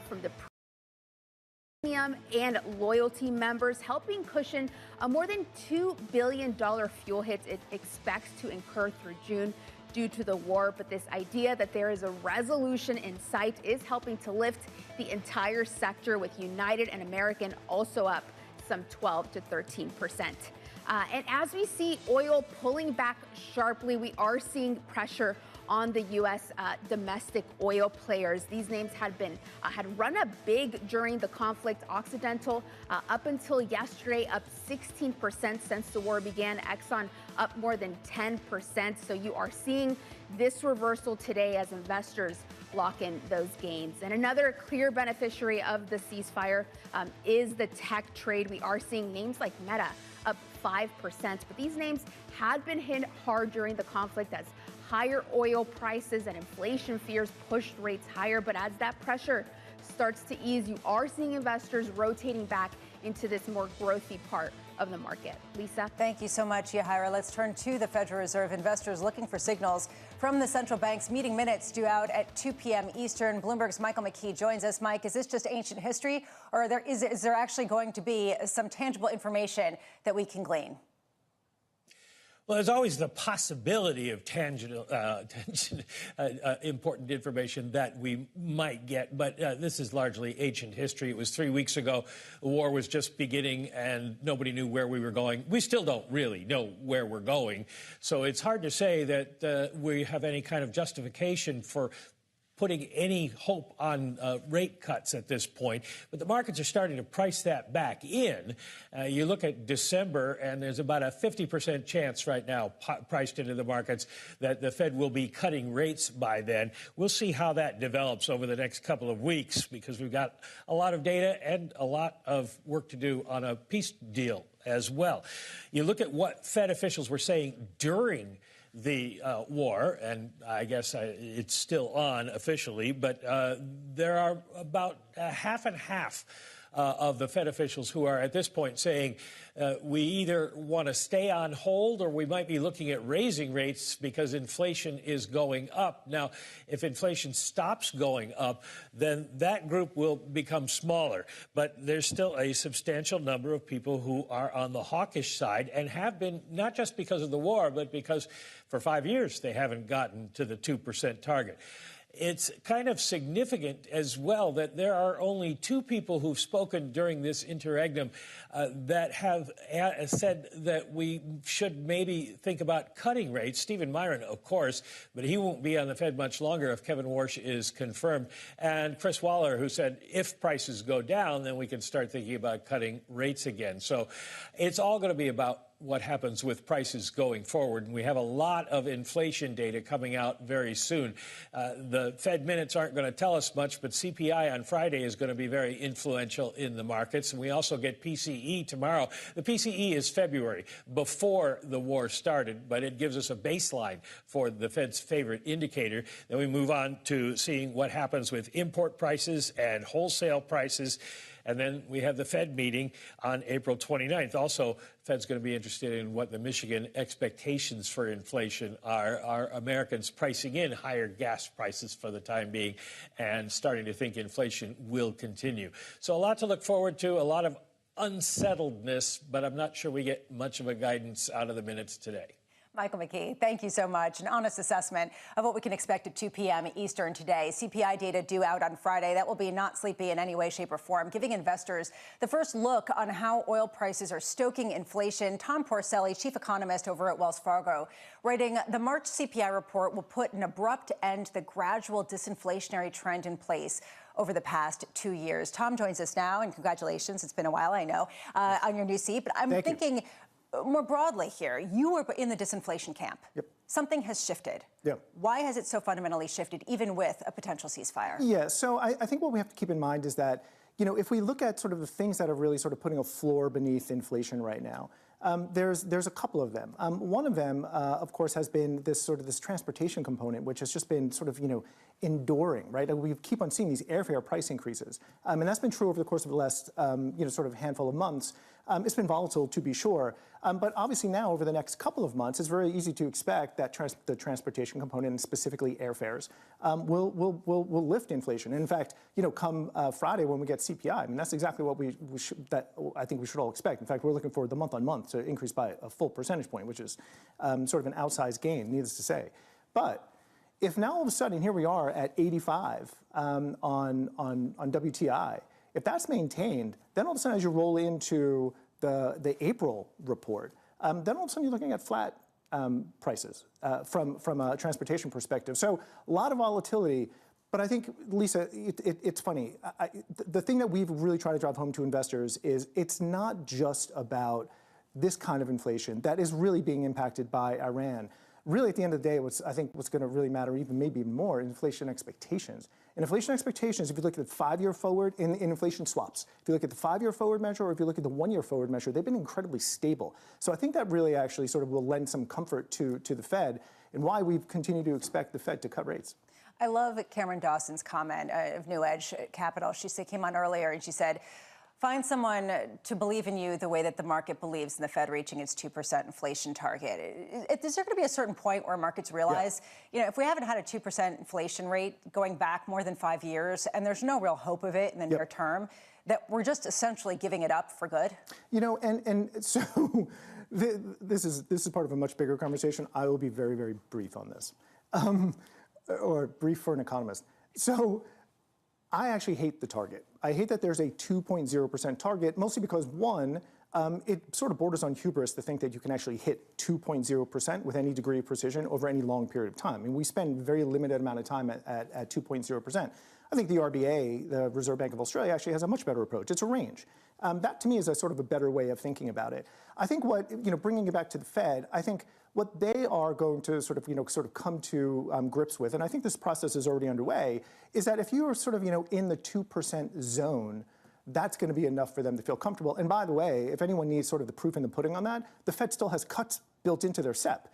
from the premium and loyalty members, helping cushion a more than $2 billion fuel hit it expects to incur through June due to the war. But this idea that there is a resolution in sight is helping to lift the entire sector, with United and American also up some 12 to 13%. And as we see oil pulling back sharply, we are seeing pressure on the U.S. Domestic oil players. These names had run up big during the conflict. Occidental up until yesterday up 16% since the war began. Exxon up more than 10%. So you are seeing this reversal today as investors lock in those gains. And another clear beneficiary of the ceasefire is the tech trade. We are seeing names like Meta up 5%, but these names had been hit hard during the conflict as higher oil prices and inflation fears pushed rates higher. But as that pressure starts to ease, you are seeing investors rotating back into this more growthy part of the market. Lisa? Thank you so much, Yahira. Let's turn to the Federal Reserve. Investors looking for signals from the central bank's meeting minutes due out at 2 p.m. Eastern. Bloomberg's Michael McKee joins us. Mike, is this just ancient history, or is there actually going to be some tangible information that we can glean? Well, there's always the possibility of tangible, important information that we might get, but this is largely ancient history. It was 3 weeks ago. The war was just beginning, and nobody knew where we were going. We still don't really know where we're going, so it's hard to say that we have any kind of justification for putting any hope on rate cuts at this point. But the markets are starting to price that back in. You look at December, and there's about a 50% chance right now priced into the markets that the Fed will be cutting rates by then. We'll see how that develops over the next couple of weeks, because we've got a lot of data and a lot of work to do on a peace deal as well. You look at what Fed officials were saying during the war, and I guess it's still on officially, but there are about half and half of the Fed officials who are at this point saying we either want to stay on hold or we might be looking at raising rates because inflation is going up. Now, if inflation stops going up, then that group will become smaller. But there's still a substantial number of people who are on the hawkish side and have been, not just because of the war, but because for 5 years they haven't gotten to the 2% target. It's kind of significant as well that there are only two people who've spoken during this interregnum that have said that we should maybe think about cutting rates. Stephen Myron, of course, but he won't be on the Fed much longer if Kevin Warsh is confirmed. And Chris Waller, who said if prices go down, then we can start thinking about cutting rates again. So it's all going to be about what happens with prices going forward. And we have a lot of inflation data coming out very soon. The Fed minutes aren't going to tell us much, but CPI on Friday is going to be very influential in the markets. And we also get PCE tomorrow. The PCE is February, before the war started, but it gives us a baseline for the Fed's favorite indicator. Then we move on to seeing what happens with import prices and wholesale prices. And then we have the Fed meeting on April 29th. Also, Fed's going to be interested in what the Michigan expectations for inflation are. Are Americans pricing in higher gas prices for the time being and starting to think inflation will continue? So a lot to look forward to, a lot of unsettledness, but I'm not sure we get much of a guidance out of the minutes today. Michael McKee, thank you so much. An honest assessment of what we can expect at 2 p.m. Eastern today. CPI data due out on Friday. That will be not sleepy in any way, shape, or form, giving investors the first look on how oil prices are stoking inflation. Tom Porcelli, chief economist over at Wells Fargo, writing, the March CPI report will put an abrupt end to the gradual disinflationary trend in place over the past 2 years. Tom joins us now, and congratulations. It's been a while, I know, on your new seat. But I'm thinking more broadly here, you were in the disinflation camp. Yep. Something has shifted. Yep. Why has it so fundamentally shifted, even with a potential ceasefire? Yeah, so I think what we have to keep in mind is that, you know, if we look at sort of the things that are really sort of putting a floor beneath inflation right now, there's a couple of them. One of them, of course, has been this transportation component, which has just been sort of, you know, enduring, right? We keep on seeing these airfare price increases. And that's been true over the course of the last, you know, sort of handful of months. It's been volatile, to be sure. But obviously now, over the next couple of months, it's very easy to expect that the transportation component, and specifically airfares, will lift inflation. And in fact, you know, come Friday when we get CPI, I mean, that's exactly what I think we should all expect. In fact, we're looking for the month-on-month to increase by a full percentage point, which is sort of an outsized gain, needless to say. But if now all of a sudden here we are at 85 on WTI, if that's maintained, then all of a sudden as you roll into the April report, then all of a sudden you're looking at flat prices from a transportation perspective. So a lot of volatility. But I think, Lisa, it's funny. The thing that we've really tried to drive home to investors is it's not just about this kind of inflation that is really being impacted by Iran. Really, at the end of the day, I think what's going to really matter maybe even more, inflation expectations. And inflation expectations, if you look at the 5-year forward in inflation swaps, if you look at the 5-year forward measure or if you look at the 1-year forward measure, they've been incredibly stable. So I think that really actually sort of will lend some comfort to the Fed and why we've continued to expect the Fed to cut rates. I love Cameron Dawson's comment of New Edge Capital. She came on earlier and she said, find someone to believe in you the way that the market believes in the Fed reaching its 2% inflation target. Is there going to be a certain point where markets realize, you know, if we haven't had a 2% inflation rate going back more than 5 years and there's no real hope of it in the near term, that we're just essentially giving it up for good? You know, and so this is part of a much bigger conversation. I will be very, very brief on this, or brief for an economist. So I actually hate the target. I hate that there's a 2.0% target, mostly because, one, it sort of borders on hubris to think that you can actually hit 2.0% with any degree of precision over any long period of time. I mean, we spend a very limited amount of time at 2.0%. I think the RBA, the Reserve Bank of Australia, actually has a much better approach. It's a range. That, to me, is a sort of a better way of thinking about it. I think bringing it back to the Fed, I think what they are going to sort of come to grips with, and I think this process is already underway, is that if you are sort of, in the 2% zone, that's going to be enough for them to feel comfortable. And by the way, if anyone needs sort of the proof in the pudding on that, the Fed still has cuts built into their SEP.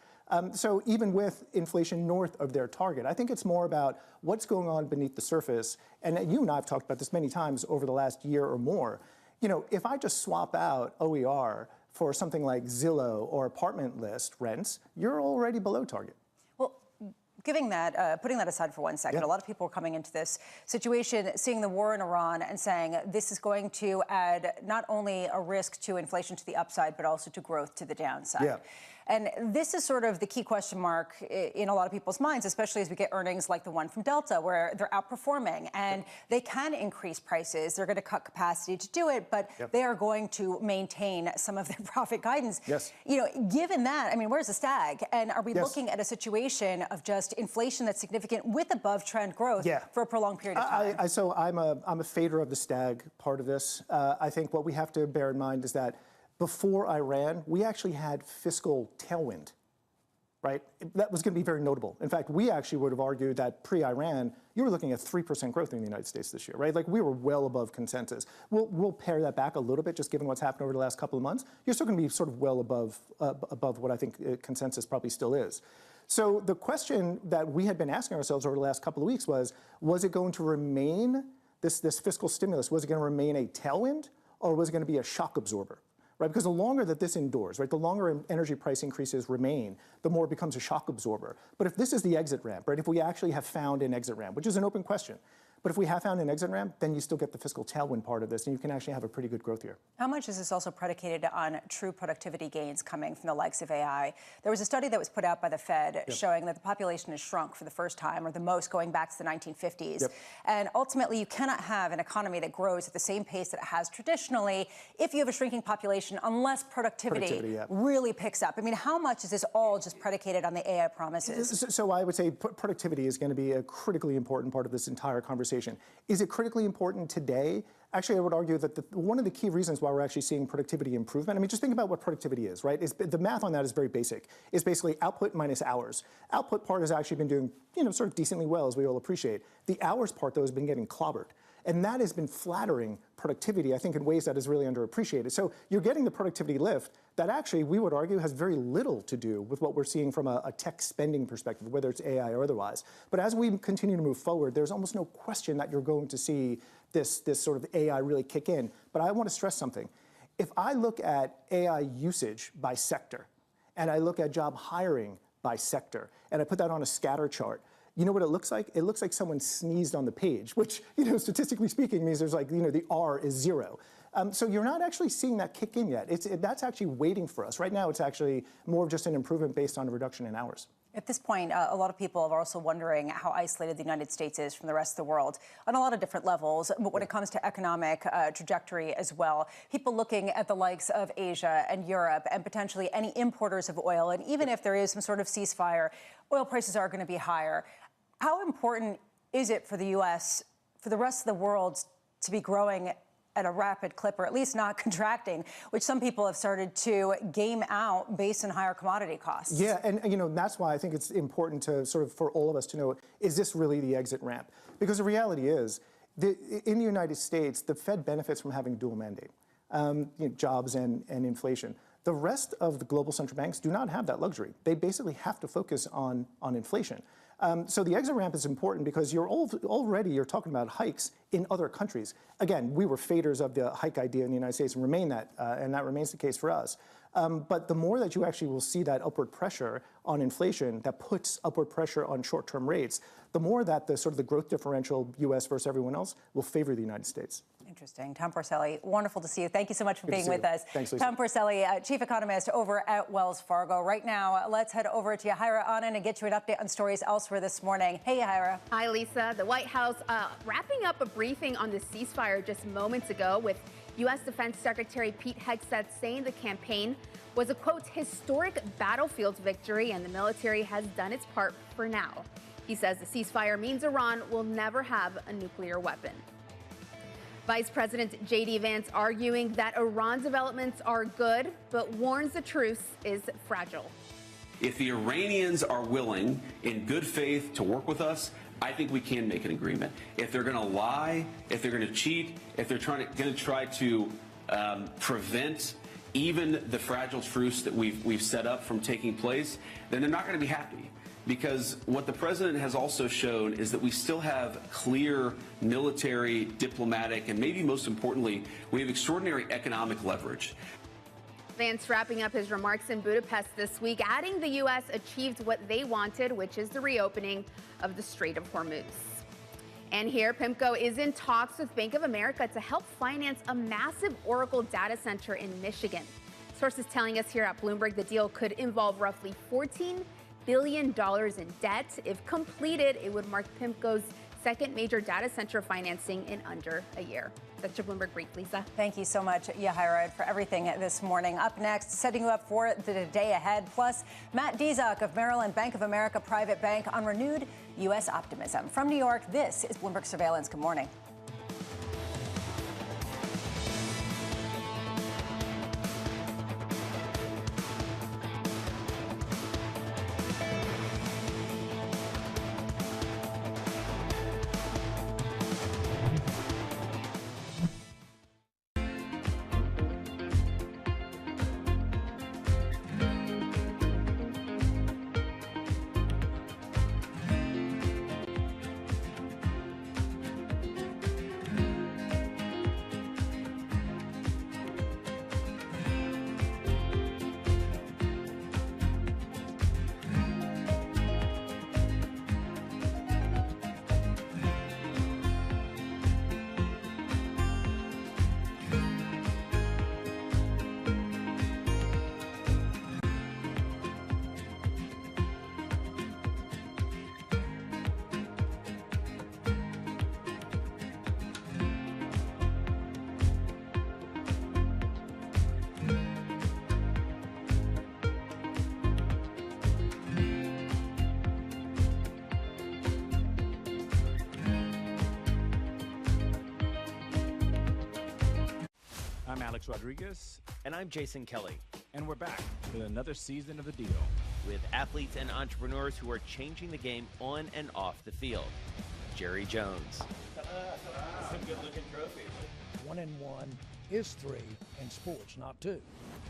So even with inflation north of their target, I think it's more about what's going on beneath the surface. And you and I have talked about this many times over the last year or more. You know, if I just swap out OER for something like Zillow or apartment list rents, you're already below target. Putting that aside for 1 second, a lot of people are coming into this situation, seeing the war in Iran and saying this is going to add not only a risk to inflation to the upside, but also to growth to the downside. Yeah. And this is sort of the key question mark in a lot of people's minds, especially as we get earnings like the one from Delta, where they're outperforming and they can increase prices. They're going to cut capacity to do it, but they are going to maintain some of their profit guidance. Yes. You know, given that, I mean, where's the stag? And are we looking at a situation of just inflation that's significant with above trend growth for a prolonged period of time? So I'm a fader of the stag part of this. I think what we have to bear in mind is that before Iran, we actually had fiscal tailwind, right? That was going to be very notable. In fact, we actually would have argued that pre-Iran, you were looking at 3% growth in the United States this year, right? Like we were well above consensus. We'll pare that back a little bit, just given what's happened over the last couple of months. You're still going to be sort of well above what I think consensus probably still is. So the question that we had been asking ourselves over the last couple of weeks was it going to remain, this fiscal stimulus, was it going to remain a tailwind or was it going to be a shock absorber? Right, because the longer that this endures, right, the longer energy price increases remain, the more it becomes a shock absorber. But if this is the exit ramp, right, if we actually have found an exit ramp, which is an open question, but if we have found an exit ramp, then you still get the fiscal tailwind part of this, and you can actually have a pretty good growth year. How much is this also predicated on true productivity gains coming from the likes of AI? There was a study that was put out by the Fed showing that the population has shrunk for the first time, or the most, going back to the 1950s. And ultimately, you cannot have an economy that grows at the same pace that it has traditionally if you have a shrinking population, unless productivity really picks up. I mean, how much is this all just predicated on the AI promises? So I would say productivity is going to be a critically important part of this entire conversation. Is it critically important today? Actually, I would argue that one of the key reasons why we're actually seeing productivity improvement, I mean, just think about what productivity is, right? The math on that is very basic. It's basically output minus hours. Output part has actually been doing, you know, sort of decently well, as we all appreciate. The hours part, though, has been getting clobbered. And that has been flattering productivity, I think, in ways that is really underappreciated. So you're getting the productivity lift that actually, we would argue, has very little to do with what we're seeing from a tech spending perspective, whether it's AI or otherwise. But as we continue to move forward, there's almost no question that you're going to see this sort of AI really kick in. But I want to stress something. If I look at AI usage by sector, and I look at job hiring by sector, and I put that on a scatter chart, you know what it looks like? It looks like someone sneezed on the page, which, you know, statistically speaking means there's like, you know, the R is 0. So you're not actually seeing that kick in yet. That's actually waiting for us. Right now, it's actually more of just an improvement based on a reduction in hours. At this point, a lot of people are also wondering how isolated the United States is from the rest of the world on a lot of different levels. But when it comes to economic trajectory as well, people looking at the likes of Asia and Europe and potentially any importers of oil, and even if there is some sort of ceasefire, oil prices are going to be higher. How important is it for the U.S., for the rest of the world, to be growing at a rapid clip, or at least not contracting, which some people have started to game out based on higher commodity costs? Yeah, and you know, that's why I think it's important to sort of, for all of us to know, is this really the exit ramp? Because the reality is, in the United States, the Fed benefits from having dual mandate, you know, jobs and inflation. The rest of the global central banks do not have that luxury. They basically have to focus on inflation. So the exit ramp is important because you're talking about hikes in other countries. Again, we were faders of the hike idea in the United States and that remains the case for us. But the more that you actually will see that upward pressure on inflation that puts upward pressure on short-term rates, the more that the sort of the growth differential, U.S. versus everyone else, will favor the United States. Interesting. Tom Porcelli, wonderful to see you. Thank you so much for being with us. Thanks, Lisa. Tom Porcelli, Chief Economist over at Wells Fargo. Right now, let's head over to Yahira Anand and get you an update on stories elsewhere this morning. Hey, Yahira. Hi, Lisa. The White House wrapping up a briefing on the ceasefire just moments ago with U.S. Defense Secretary Pete Hegseth saying the campaign was a, quote, historic battlefield victory and the military has done its part for now. He says the ceasefire means Iran will never have a nuclear weapon. Vice President J.D. Vance arguing that Iran developments are good, but warns the truce is fragile. If the Iranians are willing, in good faith, to work with us, I think we can make an agreement. If they're going to lie, if they're going to cheat, if they're going to try to prevent even the fragile truce that we've set up from taking place, then they're not going to be happy. Because what the president has also shown is that we still have clear military, diplomatic, and maybe most importantly, we have extraordinary economic leverage. Vance wrapping up his remarks in Budapest this week, adding the U.S. achieved what they wanted, which is the reopening of the Strait of Hormuz. And here, PIMCO is in talks with Bank of America to help finance a massive Oracle data center in Michigan. Sources telling us here at Bloomberg the deal could involve roughly $14 billion in debt. If completed, it would mark PIMCO's second major data center financing in under a year. That's your Bloomberg Brief, Lisa. Thank you so much, Yahaira, for everything this morning. Up next, setting you up for the day ahead. Plus, Matt Dizak of Maryland Bank of America Private Bank on renewed U.S. optimism. From New York, this is Bloomberg Surveillance. Good morning. I'm Alex Rodriguez. And I'm Jason Kelly. And we're back with another season of The Deal. With athletes and entrepreneurs who are changing the game on and off the field. Jerry Jones. Some good-looking trophies. 1 and 1 is 3 in sports, not 2.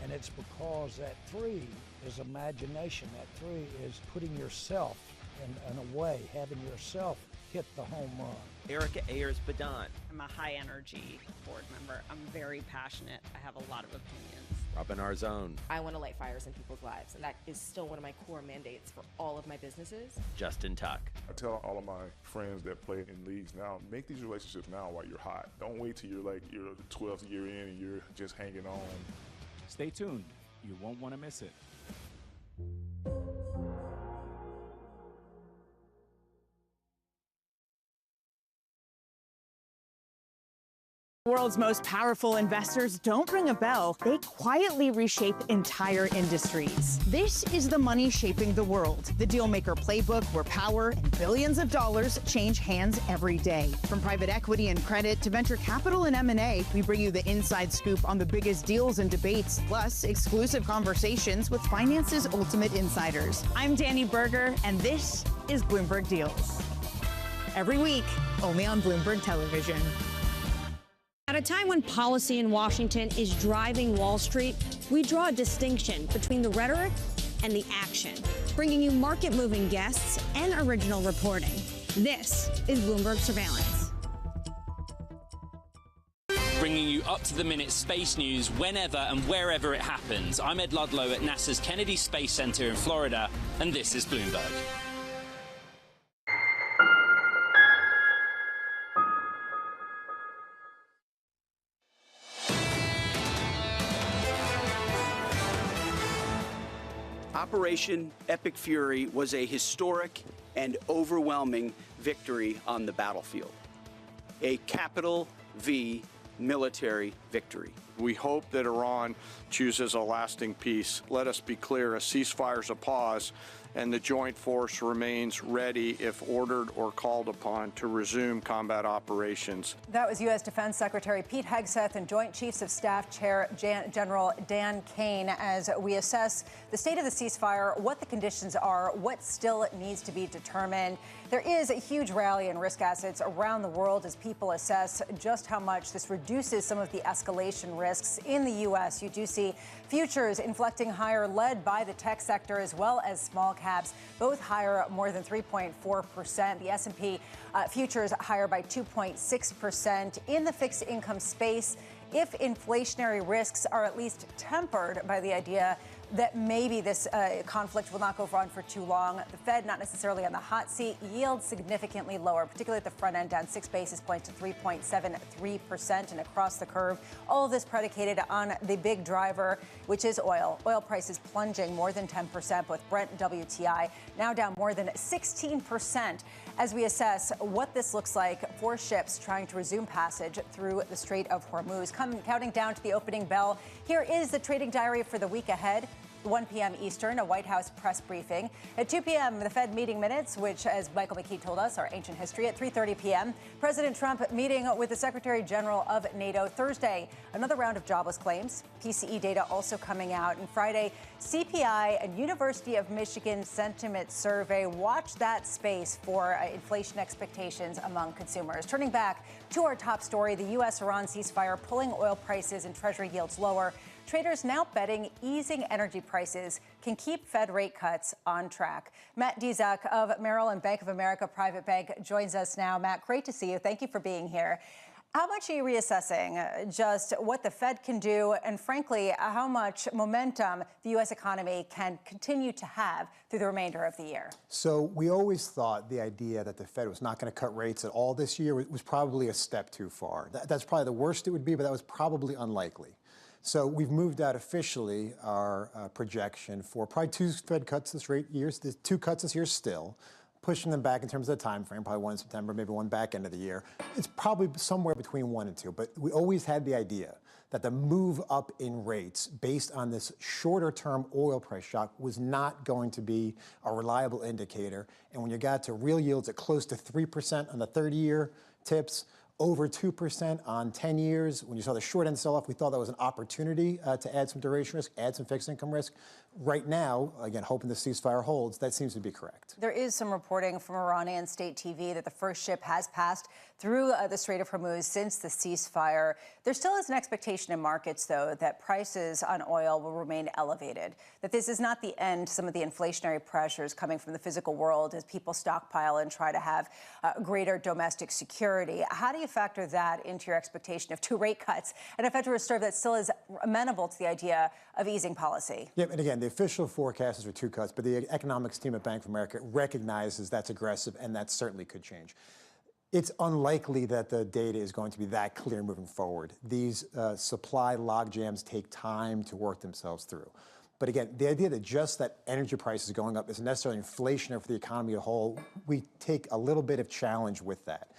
And it's because that 3 is imagination. That 3 is putting yourself in a way, having yourself hit the home run. Erica Ayers-Badon. I'm a high-energy board member. I'm very passionate. I have a lot of opinions. Robin Arzón. I want to light fires in people's lives, and that is still one of my core mandates for all of my businesses. Justin Tuck. I tell all of my friends that play in leagues now, make these relationships now while you're hot. Don't wait till you're like your 12th year in and you're just hanging on. Stay tuned. You won't want to miss it. World's most powerful investors don't ring a bell. They quietly reshape entire industries. This is the money shaping the world. The Dealmaker Playbook, where power and billions of dollars change hands every day. From private equity and credit to venture capital and M&A, we bring you the inside scoop on the biggest deals and debates, plus exclusive conversations with finance's ultimate insiders. I'm Danny Berger, and this is Bloomberg Deals. Every week, only on Bloomberg Television. At a time when policy in Washington is driving Wall Street, we draw a distinction between the rhetoric and the action, bringing you market-moving guests and original reporting. This is Bloomberg Surveillance. Bringing you up-to-the-minute space news whenever and wherever it happens. I'm Ed Ludlow at NASA's Kennedy Space Center in Florida, and this is Bloomberg. Operation Epic Fury was a historic and overwhelming victory on the battlefield. A capital V military victory. We hope that Iran chooses a lasting peace. Let us be clear, a ceasefire is a pause, and the joint force remains ready if ordered or called upon to resume combat operations. That was U.S. Defense Secretary Pete Hegseth and Joint Chiefs of Staff Chair General Dan Kane as we assess the state of the ceasefire, what the conditions are, what still needs to be determined. There is a huge rally in risk assets around the world as people assess just how much this reduces some of the escalation risks. In the U.S., you do see futures inflecting higher, led by the tech sector as well as small caps, both higher more than 3.4%. The S&P futures higher by 2.6%. In the fixed income space, if inflationary risks are at least tempered by the idea that maybe this conflict will not go on for too long, the Fed not necessarily on the hot seat, yields significantly lower, particularly at the front end, down 6 basis points to 3.73%, and across the curve. All of this predicated on the big driver, which is oil. Oil prices plunging more than 10%, both Brent and WTI now down more than 16%, as we assess what this looks like for ships trying to resume passage through the Strait of Hormuz. Counting down to the opening bell, here is the trading diary for the week ahead. 1 p.m. Eastern, a White House press briefing. At 2 p.m., the Fed meeting minutes, which, as Michael McKee told us, are ancient history. At 3:30 p.m., President Trump meeting with the Secretary General of NATO. Thursday, another round of jobless claims. PCE data also coming out. And Friday, CPI and University of Michigan sentiment survey. Watch that space for inflation expectations among consumers. Turning back to our top story, the U.S.-Iran ceasefire pulling oil prices and Treasury yields lower. Traders now betting easing energy prices can keep Fed rate cuts on track. Matt Dizak of Merrill and Bank of America Private Bank joins us now. Matt, great to see you. Thank you for being here. How much are you reassessing just what the Fed can do and, frankly, how much momentum the U.S. economy can continue to have through the remainder of the year? So we always thought the idea that the Fed was not going to cut rates at all this year was probably a step too far. That's probably the worst it would be, but that was probably unlikely. So we've moved out officially our projection for probably 2 Fed cuts this year, 2 cuts this year still, pushing them back in terms of the time frame, probably 1 in September, maybe 1 back end of the year. It's probably somewhere between 1 and 2, but we always had the idea that the move up in rates based on this shorter term oil price shock was not going to be a reliable indicator. And when you got to real yields at close to 3% on the 30-year tips, over 2% on 10 years. When you saw the short end sell off, we thought that was an opportunity to add some duration risk, add some fixed income risk. Right now, again, hoping the ceasefire holds, that seems to be correct. There is some reporting from Iranian state TV that the first ship has passed through the Strait of Hormuz since the ceasefire. There still is an expectation in markets, though, that prices on oil will remain elevated, that this is not the end to some of the inflationary pressures coming from the physical world as people stockpile and try to have greater domestic security. How do you factor that into your expectation of 2 rate cuts and a Federal Reserve that still is amenable to the idea of easing policy? Yeah, and again, the official forecast is for 2 cuts, but the economics team at Bank of America recognizes that's aggressive, and that certainly could change. It's unlikely that the data is going to be that clear moving forward. These supply logjams take time to work themselves through. But again, the idea that just that energy prices going up isn't necessarily inflationary for the economy as a whole, we take a little bit of challenge with that.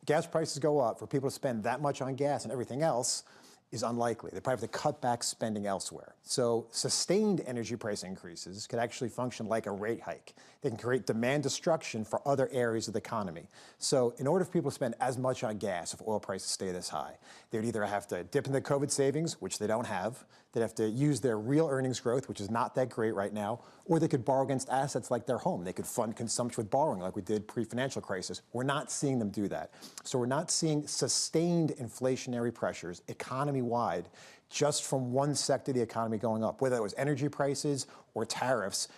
Gas prices go up, for people to spend that much on gas and everything else is unlikely. They probably have to cut back spending elsewhere. So sustained energy price increases could actually function like a rate hike. They can create demand destruction for other areas of the economy. So in order for people to spend as much on gas if oil prices stay this high, they would either have to dip into COVID savings, which they don't have, they'd have to use their real earnings growth, which is not that great right now, or they could borrow against assets like their home. They could fund consumption with borrowing like we did pre-financial crisis. We're not seeing them do that. So we're not seeing sustained inflationary pressures economy-wide just from one sector of the economy going up, whether it was energy prices or tariffs.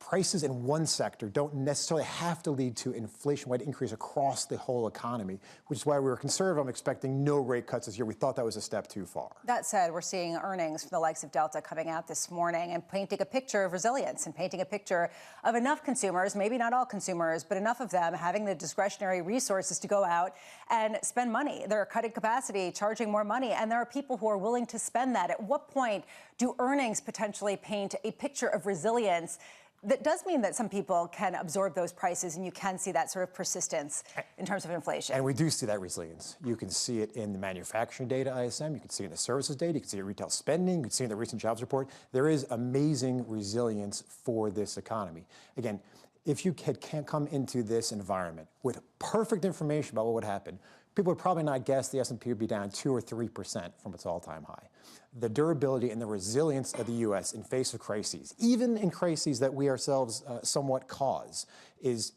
Prices in one sector don't necessarily have to lead to inflation-wide increase across the whole economy, which is why we were conservative. I'm expecting no rate cuts this year. We thought that was a step too far. That said, we're seeing earnings from the likes of Delta coming out this morning and painting a picture of resilience and painting a picture of enough consumers, maybe not all consumers, but enough of them having the discretionary resources to go out and spend money. They're cutting capacity, charging more money, and there are people who are willing to spend that. At what point do earnings potentially paint a picture of resilience that does mean that some people can absorb those prices and you can see that sort of persistence in terms of inflation? And we do see that resilience. You can see it in the manufacturing data, ISM. You can see it in the services data. You can see it in retail spending. You can see it in the recent jobs report. There is amazing resilience for this economy. Again, if you can't come into this environment with perfect information about what would happen, people would probably not guess the S&P would be down 2 or 3% from its all-time high. The durability and the resilience of the U.S. in face of crises, even in crises that we ourselves somewhat cause, is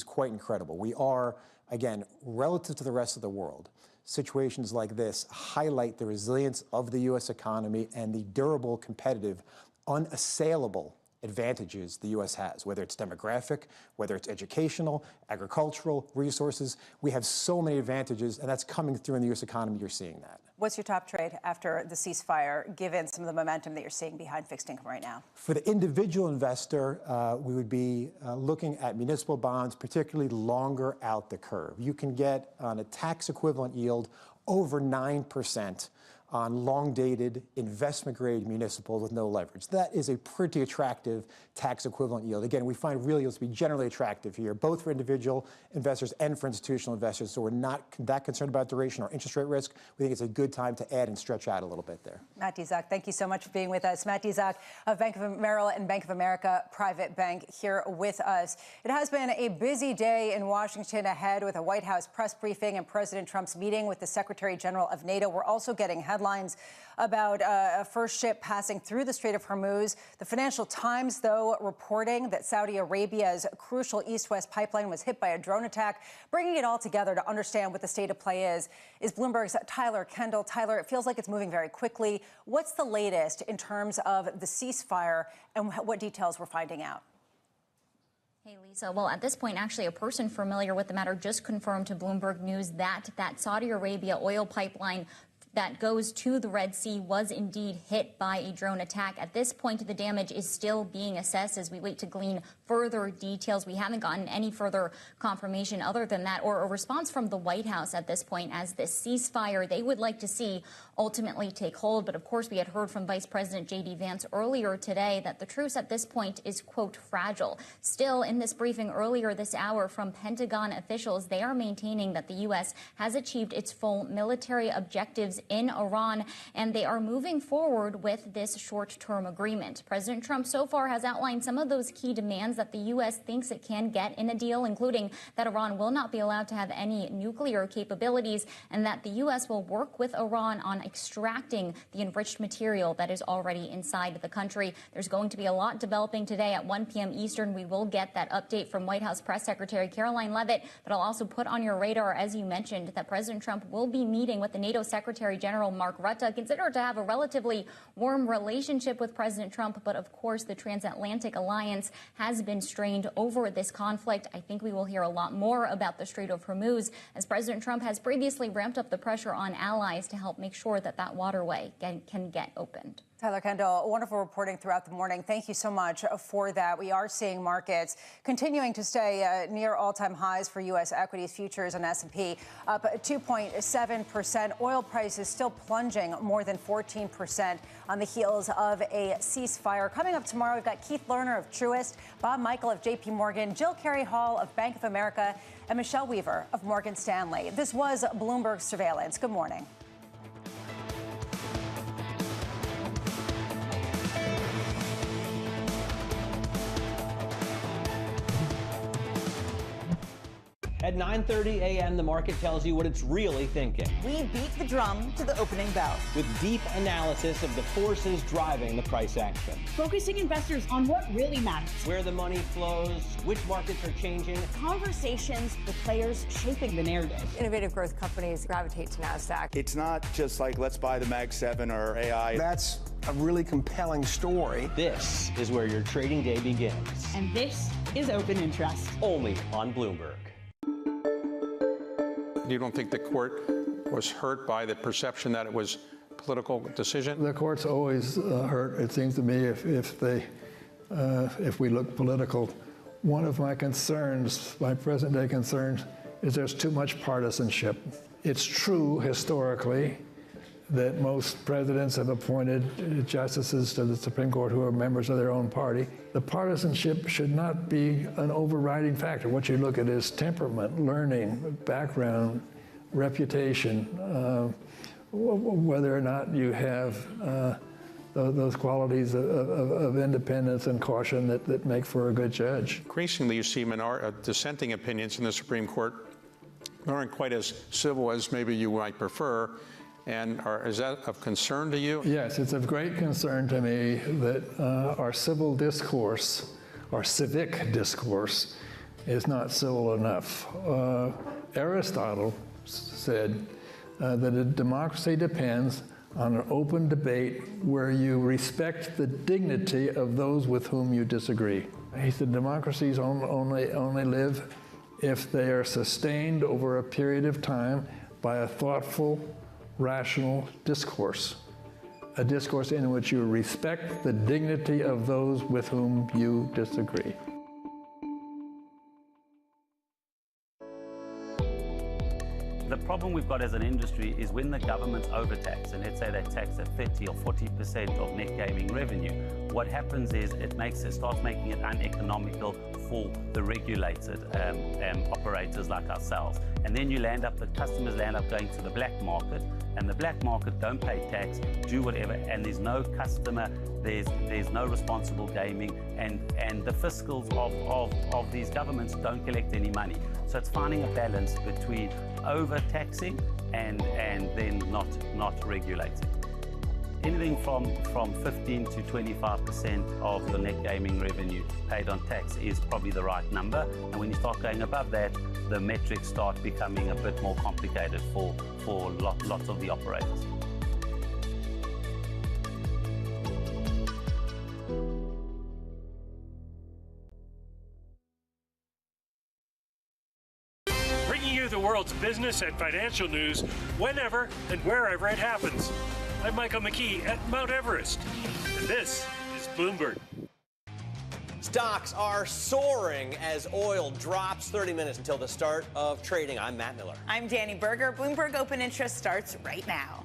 quite incredible. We are, again, relative to the rest of the world, situations like this highlight the resilience of the U.S. economy and the durable, competitive, unassailable advantages the U.S. has, whether it's demographic, whether it's educational, agricultural, resources. We have so many advantages, and that's coming through in the U.S. economy. You're seeing that. What's your top trade after the ceasefire, given some of the momentum that you're seeing behind fixed income right now? For the individual investor, we would be looking at municipal bonds, particularly longer out the curve. You can get on a tax equivalent yield over 9% on long-dated investment-grade municipals with no leverage. That is a pretty attractive tax equivalent yield. Again, we find real yields to be generally attractive here, both for individual investors and for institutional investors. So we're not that concerned about duration or interest rate risk. We think it's a good time to add and stretch out a little bit there. Matt Dizak, thank you so much for being with us. Matt Dizak of Bank of Merrill and Bank of America Private Bank here with us. It has been a busy day in Washington ahead with a White House press briefing and President Trump's meeting with the Secretary General of NATO. We're also getting headlines about a first ship passing through the Strait of Hormuz. The Financial Times, though, reporting that Saudi Arabia's crucial east-west pipeline was hit by a drone attack. Bringing it all together to understand what the state of play is Bloomberg's Tyler Kendall. Tyler, it feels like it's moving very quickly. What's the latest in terms of the ceasefire and what details we're finding out? Hey, Lisa. Well, at this point, actually, a person familiar with the matter just confirmed to Bloomberg News that Saudi Arabia oil pipeline that goes to the Red Sea was indeed hit by a drone attack. At this point, the damage is still being assessed as we wait to glean further details. We haven't gotten any further confirmation other than that, or a response from the White House at this point, as this ceasefire they would like to see ultimately take hold. But of course, we had heard from Vice President J.D. Vance earlier today that the truce at this point is, quote, fragile. Still, in this briefing earlier this hour from Pentagon officials, they are maintaining that the U.S. has achieved its full military objectives in Iran, and they are moving forward with this short-term agreement. President Trump so far has outlined some of those key demands that the U.S. thinks it can get in a deal, including that Iran will not be allowed to have any nuclear capabilities and that the U.S. will work with Iran on extracting the enriched material that is already inside the country. There's going to be a lot developing today at 1 p.m. Eastern. We will get that update from White House Press Secretary Caroline Leavitt, but I'll also put on your radar, as you mentioned, that President Trump will be meeting with the NATO Secretary General Mark Rutte, considered to have a relatively warm relationship with President Trump. But of course, the transatlantic alliance has been strained over this conflict. I think we will hear a lot more about the Strait of Hormuz, as President Trump has previously ramped up the pressure on allies to help make sure that that waterway can get opened. Tyler Kendall, wonderful reporting throughout the morning. Thank you so much for that. We are seeing markets continuing to stay near all-time highs for U.S. equities, futures and S&P up 2.7%. Oil prices still plunging more than 14% on the heels of a ceasefire. Coming up tomorrow, we've got Keith Lerner of Truist, Bob Michael of J.P. Morgan, Jill Carey Hall of Bank of America, and Michelle Weaver of Morgan Stanley. This was Bloomberg Surveillance. Good morning. At 9:30 a.m., the market tells you what it's really thinking. We beat the drum to the opening bell. With deep analysis of the forces driving the price action. Focusing investors on what really matters. Where the money flows, which markets are changing. Conversations with players shaping the narrative. Innovative growth companies gravitate to NASDAQ. It's not just like, let's buy the Mag 7 or AI. That's a really compelling story. This is where your trading day begins. And this is Open Interest. Only on Bloomberg. You don't think the court was hurt by the perception that it was a political decision? The court's always hurt, it seems to me, if we look political. One of my concerns, my present-day concerns, is there's too much partisanship. It's true historically that most presidents have appointed justices to the Supreme Court who are members of their own party. The partisanship should not be an overriding factor. What you look at is temperament, learning, background, reputation, whether or not you have those qualities of independence and caution that make for a good judge. Increasingly, you see dissenting opinions in the Supreme Court aren't quite as civil as maybe you might prefer. And is that of concern to you? Yes, it's of great concern to me that our civil discourse, our civic discourse, is not civil enough. Aristotle said that a democracy depends on an open debate where you respect the dignity of those with whom you disagree. He said democracies only live if they are sustained over a period of time by a thoughtful, rational discourse. A discourse in which you respect the dignity of those with whom you disagree. The problem we've got as an industry is when the government's overtax, and let's say they tax at 30 or 40% of net gaming revenue, what happens is it starts making it uneconomical for the regulated operators like ourselves. And then the customers land up going to the black market, and the black market don't pay tax, do whatever, and there's no customer, there's no responsible gaming, and the fiscals of these governments don't collect any money. So it's finding a balance between overtaxing and then not regulating. Anything from 15 to 25% of your net gaming revenue paid on tax is probably the right number. And when you start going above that, the metrics start becoming a bit more complicated for lots of the operators. Bringing you the world's business and financial news whenever and wherever it happens. I'm Michael McKee at Mount Everest, and this is Bloomberg. Stocks are soaring as oil drops. 30 minutes until the start of trading. I'm Matt Miller. I'm Danny Berger. Bloomberg Open Interest starts right now.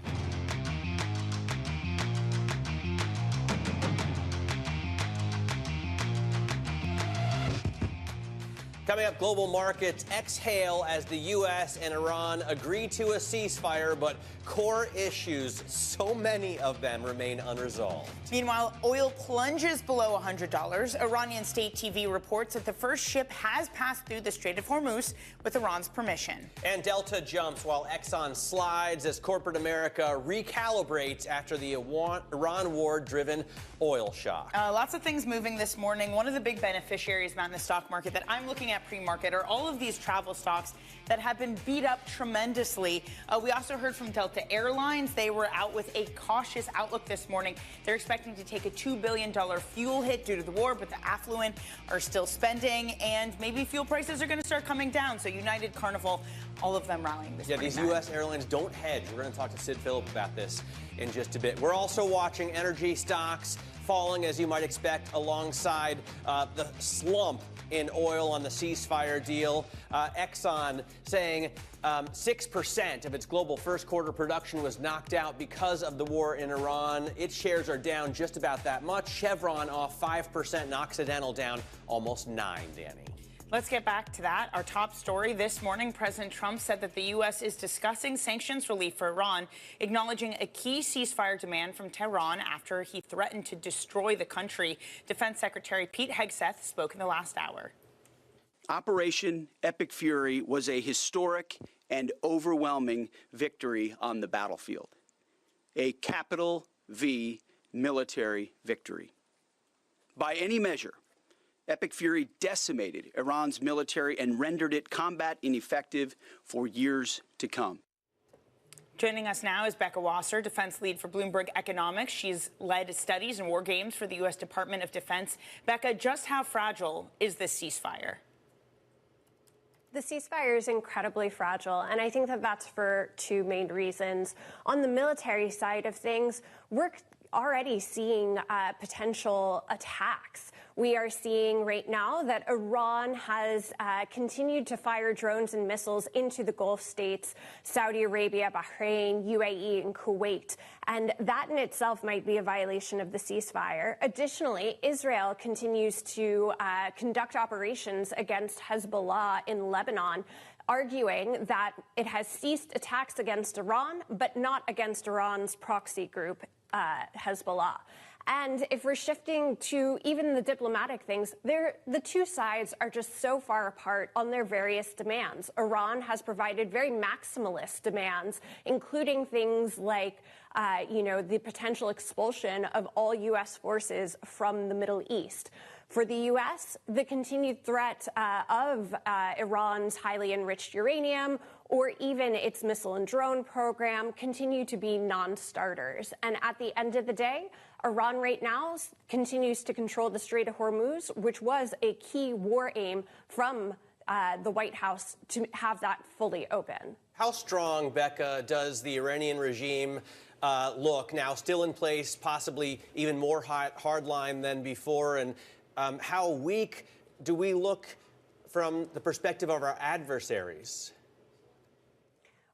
Coming up, global markets exhale as the U.S. and Iran agree to a ceasefire, but core issues, so many of them, remain unresolved. Meanwhile, oil plunges below $100. Iranian state TV reports that the first ship has passed through the Strait of Hormuz with Iran's permission. And Delta jumps while Exxon slides as corporate America recalibrates after the Iran war-driven oil shock. Lots of things moving this morning. One of the big beneficiaries, Matt, in the stock market that I'm looking at pre-market are all of these travel stocks that have been beat up tremendously. We also heard from Delta Airlines. They were out with a cautious outlook this morning. They're expecting to take a $2 billion fuel hit due to the war, but the affluent are still spending, and maybe fuel prices are going to start coming down. So United, Carnival, all of them rallying this morning. Yeah, these U.S. airlines don't hedge. We're going to talk to Sid Phillip about this in just a bit. We're also watching energy stocks falling, as you might expect, alongside the slump in oil on the ceasefire deal. Exxon saying 6% of its global first quarter production was knocked out because of the war in Iran. Its shares are down just about that much. Chevron off 5%, and Occidental down almost 9%, Danny. Let's get back to that. Our top story this morning, President Trump said that the U.S. is discussing sanctions relief for Iran, acknowledging a key ceasefire demand from Tehran after he threatened to destroy the country. Defense Secretary Pete Hegseth spoke in the last hour. Operation Epic Fury was a historic and overwhelming victory on the battlefield. A capital V military victory. By any measure, Epic Fury decimated Iran's military and rendered it combat ineffective for years to come. Joining us now is Becca Wasser, defense lead for Bloomberg Economics. She's led studies in war games for the U.S. Department of Defense. Becca, just how fragile is this ceasefire? The ceasefire is incredibly fragile, and I think that that's for two main reasons. On the military side of things, we're already seeing potential attacks. We are seeing right now that Iran has continued to fire drones and missiles into the Gulf states, Saudi Arabia, Bahrain, UAE, and Kuwait. And that in itself might be a violation of the ceasefire. Additionally, Israel continues to conduct operations against Hezbollah in Lebanon, arguing that it has ceased attacks against Iran, but not against Iran's proxy group, Hezbollah. And if we're shifting to even the diplomatic things, the two sides are just so far apart on their various demands. Iran has provided very maximalist demands, including things like, the potential expulsion of all U.S. forces from the Middle East. For the U.S., the continued threat of Iran's highly enriched uranium or even its missile and drone program continue to be non-starters. And at the end of the day, Iran right now continues to control the Strait of Hormuz, which was a key war aim from the White House to have that fully open. How strong, Becca, does the Iranian regime look now, still in place, possibly even more hardline than before? And how weak do we look from the perspective of our adversaries?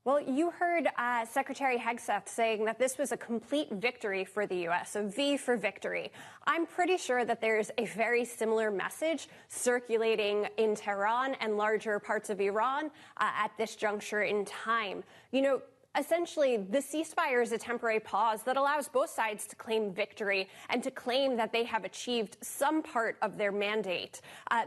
Well, you heard Secretary Hegseth saying that this was a complete victory for the U.S., a V for victory. I'm pretty sure that there's a very similar message circulating in Tehran and larger parts of Iran at this juncture in time. You know, essentially, the ceasefire is a temporary pause that allows both sides to claim victory and to claim that they have achieved some part of their mandate.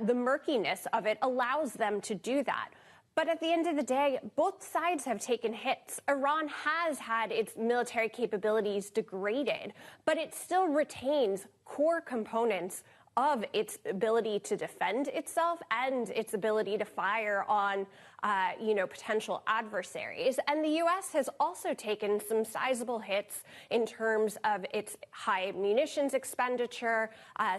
The murkiness of it allows them to do that. But at the end of the day, both sides have taken hits. Iran has had its military capabilities degraded, but it still retains core components of its ability to defend itself and its ability to fire on, potential adversaries. And the U.S. has also taken some sizable hits in terms of its high munitions expenditure,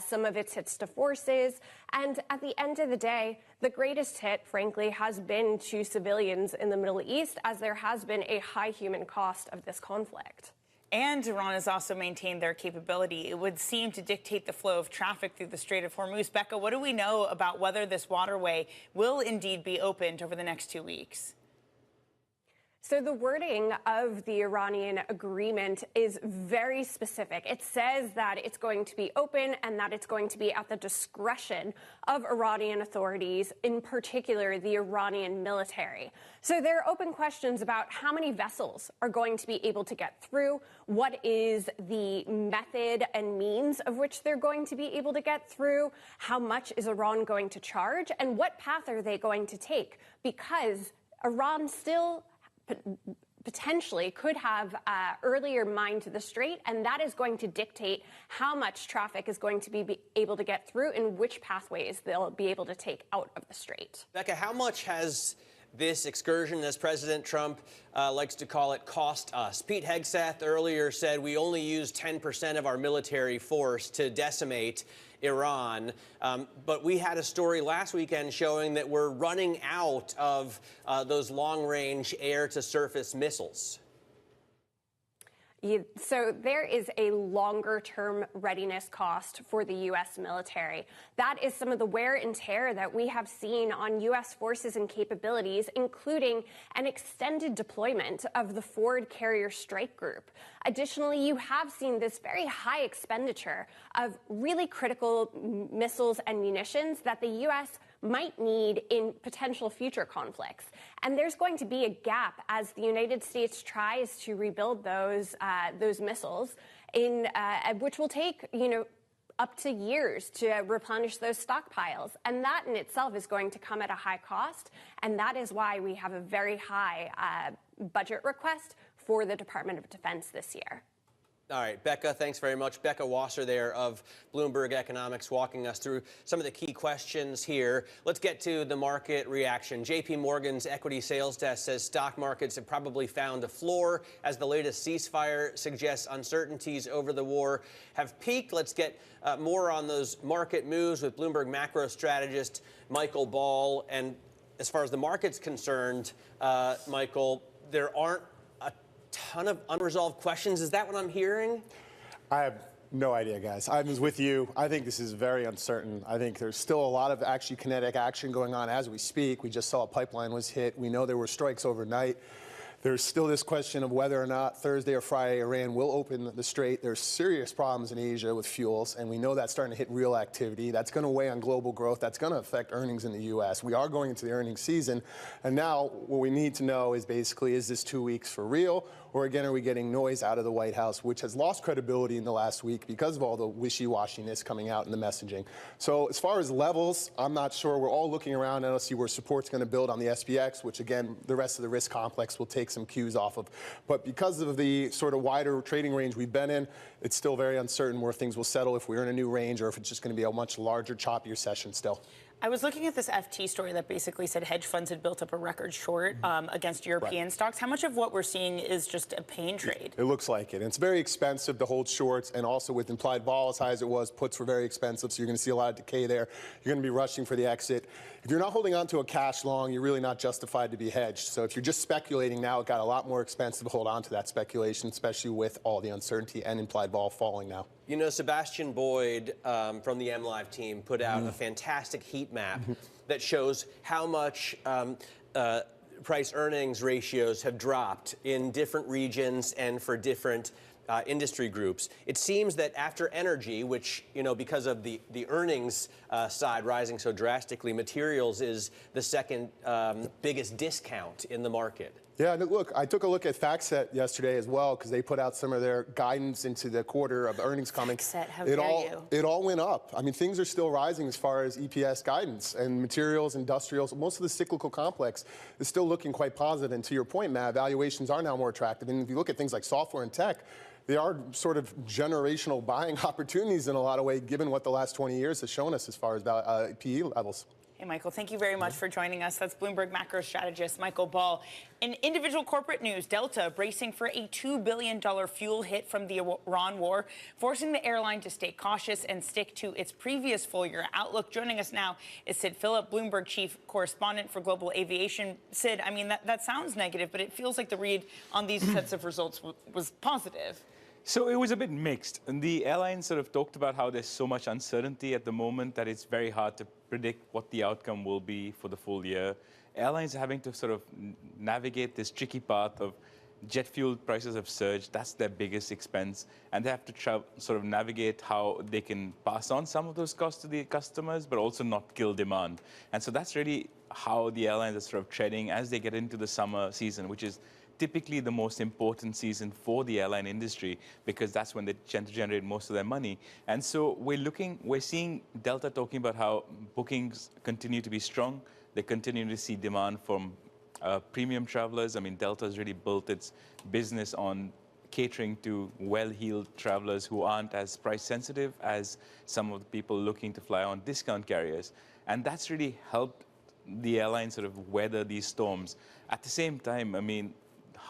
some of its hits to forces. And at the end of the day, the greatest hit, frankly, has been to civilians in the Middle East, as there has been a high human cost of this conflict. And Iran has also maintained their capability. It would seem to dictate the flow of traffic through the Strait of Hormuz. Becca, what do we know about whether this waterway will indeed be opened over the next 2 weeks? So the wording of the Iranian agreement is very specific. It says that it's going to be open and that it's going to be at the discretion of Iranian authorities, in particular the Iranian military. So there are open questions about how many vessels are going to be able to get through, what is the method and means of which they're going to be able to get through, how much is Iran going to charge, and what path are they going to take, because Iran still potentially could have earlier mine to the strait, and that is going to dictate how much traffic is going to be able to get through and which pathways they'll be able to take out of the strait. Becca, how much has this excursion, as President Trump likes to call it, cost us? Pete Hegseth earlier said we only used 10% of our military force to decimate Iran. But we had a story last weekend showing that we're running out of those long-range air-to-surface missiles. So there is a longer-term readiness cost for the U.S. military. That is some of the wear and tear that we have seen on U.S. forces and capabilities, including an extended deployment of the Forward Carrier Strike Group. Additionally, you have seen this very high expenditure of really critical missiles and munitions that the U.S. might need in potential future conflicts. And there's going to be a gap as the United States tries to rebuild those missiles, which will take, up to years to replenish those stockpiles. And that in itself is going to come at a high cost. And that is why we have a very high budget request for the Department of Defense this year. All right, Becca, thanks very much. Becca Wasser there of Bloomberg Economics walking us through some of the key questions here. Let's get to the market reaction. JP Morgan's equity sales desk says stock markets have probably found a floor as the latest ceasefire suggests uncertainties over the war have peaked. Let's get more on those market moves with Bloomberg macro strategist Michael Ball. And as far as the market's concerned, Michael, there aren't ton of unresolved questions. Is that what I'm hearing? I have no idea, guys. I was with you. I think this is very uncertain. I think there's still a lot of actually kinetic action going on as we speak. We just saw a pipeline was hit. We know there were strikes overnight. There's still this question of whether or not Thursday or Friday Iran will open the strait. There's serious problems in Asia with fuels, and we know that's starting to hit real activity. That's going to weigh on global growth. That's going to affect earnings in the U.S. We are going into the earnings season, and now what we need to know is basically, is this 2 weeks for real, or again, are we getting noise out of the White House, which has lost credibility in the last week because of all the wishy-washiness coming out in the messaging. So as far as levels, I'm not sure. We're all looking around and see where support's going to build on the SPX, which again, the rest of the risk complex will take some some cues off of. But because of the sort of wider trading range we've been in, it's still very uncertain where things will settle, if we're in a new range or if it's just going to be a much larger, choppier session still. I was looking at this FT story that basically said hedge funds had built up a record short against European stocks. How much of what we're seeing is just a pain trade? It looks like it. And it's very expensive to hold shorts, and also with implied vol as high as it was, puts were very expensive, so you're going to see a lot of decay there. You're going to be rushing for the exit. If you're not holding on to a cash long, you're really not justified to be hedged. So if you're just speculating now, it got a lot more expensive to hold on to that speculation, especially with all the uncertainty and implied vol falling now. You know, Sebastian Boyd from the MLive team put out a fantastic heat map that shows how much price earnings ratios have dropped in different regions and for different industry groups. It seems that after energy, which, you know, because of the earnings side rising so drastically, materials is the second biggest discount in the market. Yeah, look, I took a look at FactSet yesterday as well, because they put out some of their guidance into the quarter of earnings coming. FactSet, how dare you? It all went up. I mean, things are still rising as far as EPS guidance, and materials, industrials, most of the cyclical complex is still looking quite positive. And to your point, Matt, valuations are now more attractive. And if you look at things like software and tech, they are sort of generational buying opportunities in a lot of ways, given what the last 20 years has shown us as far as PE levels. Hey, Michael, thank you very much for joining us. That's Bloomberg macro strategist Michael Ball. In individual corporate news, Delta bracing for a $2 billion fuel hit from the Iran war, forcing the airline to stay cautious and stick to its previous full-year outlook. Joining us now is Sid Phillip, Bloomberg chief correspondent for global aviation. Sid, I mean, that sounds negative, but it feels like the read on these sets of results was positive. So it was a bit mixed. And the airlines sort of talked about how there's so much uncertainty at the moment that it's very hard to predict what the outcome will be for the full year. Airlines are having to sort of navigate this tricky path of jet fuel prices have surged. That's their biggest expense. And they have to sort of navigate how they can pass on some of those costs to the customers, but also not kill demand. And so that's really how the airlines are sort of treading as they get into the summer season, which is typically the most important season for the airline industry, because that's when they tend to generate most of their money. And so we're seeing Delta talking about how bookings continue to be strong. They continue to see demand from premium travelers. I mean, Delta has really built its business on catering to well-heeled travelers who aren't as price sensitive as some of the people looking to fly on discount carriers. And that's really helped the airline sort of weather these storms. At the same time, I mean,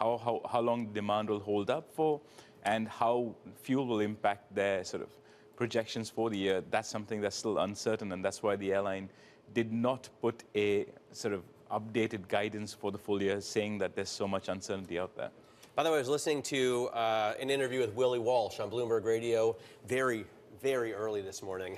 how long demand will hold up for and how fuel will impact their sort of projections for the year, that's something that's still uncertain, and that's why the airline did not put a sort of updated guidance for the full year, saying that there's so much uncertainty out there. By the way, I was listening to an interview with Willie Walsh on Bloomberg Radio very early this morning.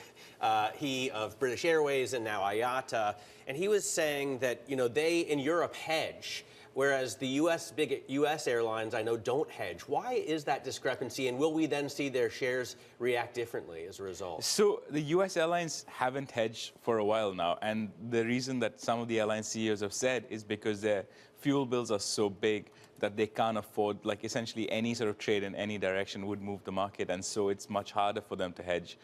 He of British Airways and now IATA, and he was saying that, you know, they in Europe hedge, whereas the big U.S. airlines, I know, don't hedge. Why is that discrepancy, and will we then see their shares react differently as a result? So the U.S. airlines haven't hedged for a while now, and the reason that some of the airline CEOs have said is because their fuel bills are so big that they can't afford, like, essentially any sort of trade in any direction would move the market, and so it's much harder for them to hedge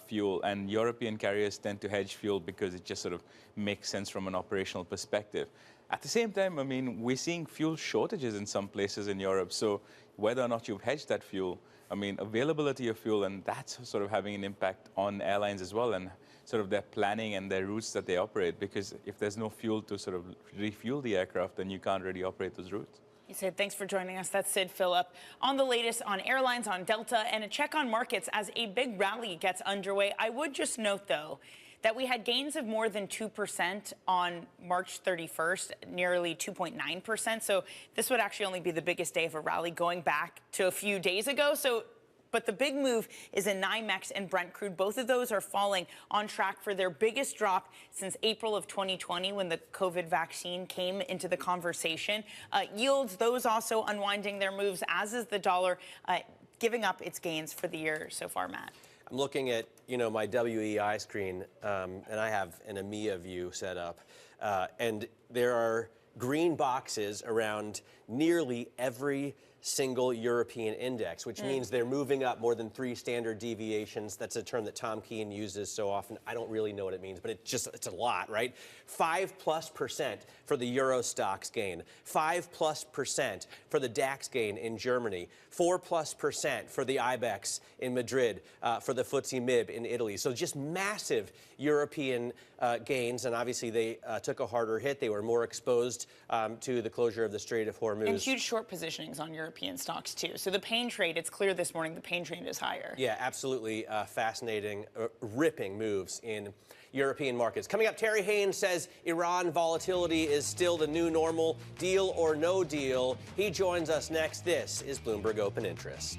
fuel. And European carriers tend to hedge fuel because it just sort of makes sense from an operational perspective. At the same time, I mean, we're seeing fuel shortages in some places in Europe. So whether or not you've hedged that fuel, I mean, availability of fuel, and that's sort of having an impact on airlines as well, and sort of their planning and their routes that they operate. Because if there's no fuel to sort of refuel the aircraft, then you can't really operate those routes. Sid, thanks for joining us. That's Sid Phillip on the latest on airlines, on Delta, and a check on markets as a big rally gets underway. I would just note, though, that we had gains of more than 2% on March 31st, nearly 2.9%. So this would actually only be the biggest day of a rally going back to a few days ago. But the big move is in NYMEX and Brent crude. Both of those are falling, on track for their biggest drop since April of 2020, when the COVID vaccine came into the conversation. Yields, those also unwinding their moves, as is the dollar, giving up its gains for the year so far, Matt. I'm looking at, you know, my WEI screen, and I have an EMEA view set up, and there are green boxes around nearly every single European index, which means they're moving up more than 3 standard deviations. That's a term that Tom Keene uses so often. I don't really know what it means, but it's a lot, right? 5+% for the Euro stocks gain, 5+% for the DAX gain in Germany, 4+% for the IBEX in Madrid, for the FTSE MIB in Italy. So just massive European gains, and obviously they took a harder hit. They were more exposed to the closure of the Strait of Hormuz. And huge short positionings on European stocks, too. So the pain trade, it's clear this morning the pain trade is higher. Yeah, absolutely fascinating, ripping moves in European markets. Coming up, Terry Haynes says Iran volatility is still the new normal, deal or no deal. He joins us next. This is Bloomberg Open Interest.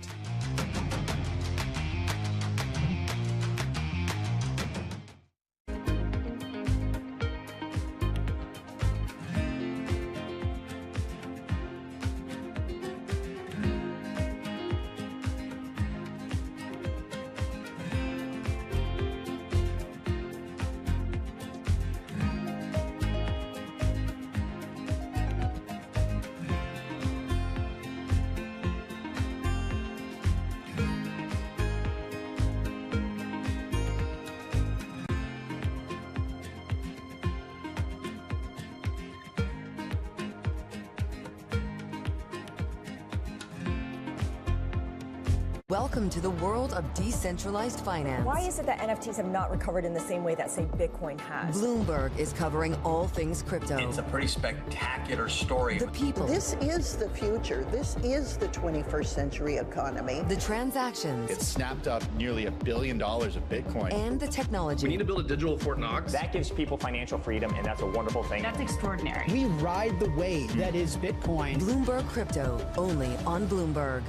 Welcome to the world of decentralized finance. Why is it that NFTs have not recovered in the same way that, say, Bitcoin has? Bloomberg is covering all things crypto. It's a pretty spectacular story. The people. This is the future. This is the 21st century economy. The transactions. It snapped up nearly $1 billion of Bitcoin. And the technology. We need to build a digital Fort Knox. That gives people financial freedom, and that's a wonderful thing. That's extraordinary. We ride the wave that is Bitcoin. Bloomberg Crypto, only on Bloomberg.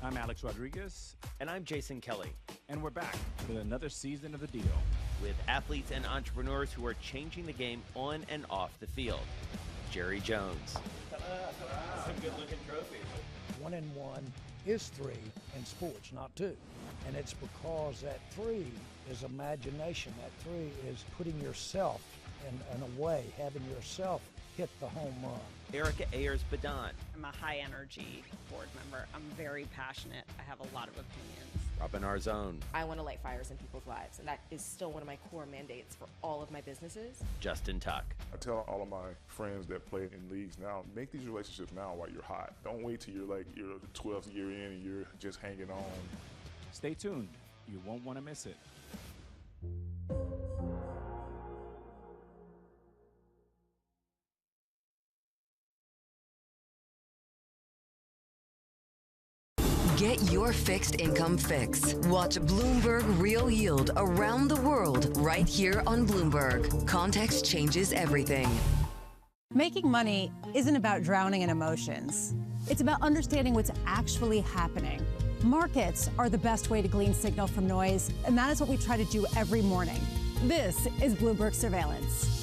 I'm Alex Rodriguez. And I'm Jason Kelly. And we're back with another season of The Deal. With athletes and entrepreneurs who are changing the game on and off the field. Jerry Jones. Some good-looking trophies. 1 and 1 is 3 in sports, not 2. And it's because that 3 is imagination. That 3 is putting yourself in a way, having yourself hit the home run. Erica Ayers-Badon. I'm a high-energy board member. I'm very passionate. I have a lot of opinions. Robin Arzón. I want to light fires in people's lives, and that is still one of my core mandates for all of my businesses. Justin Tuck. I tell all of my friends that play in leagues now, make these relationships now while you're hot. Don't wait till you're like your 12th year in and you're just hanging on. Stay tuned. You won't want to miss it. Get your fixed income fix. Watch Bloomberg Real Yield around the world right here on Bloomberg. Context changes everything. Making money isn't about drowning in emotions. It's about understanding what's actually happening. Markets are the best way to glean signal from noise, and that is what we try to do every morning. This is Bloomberg Surveillance.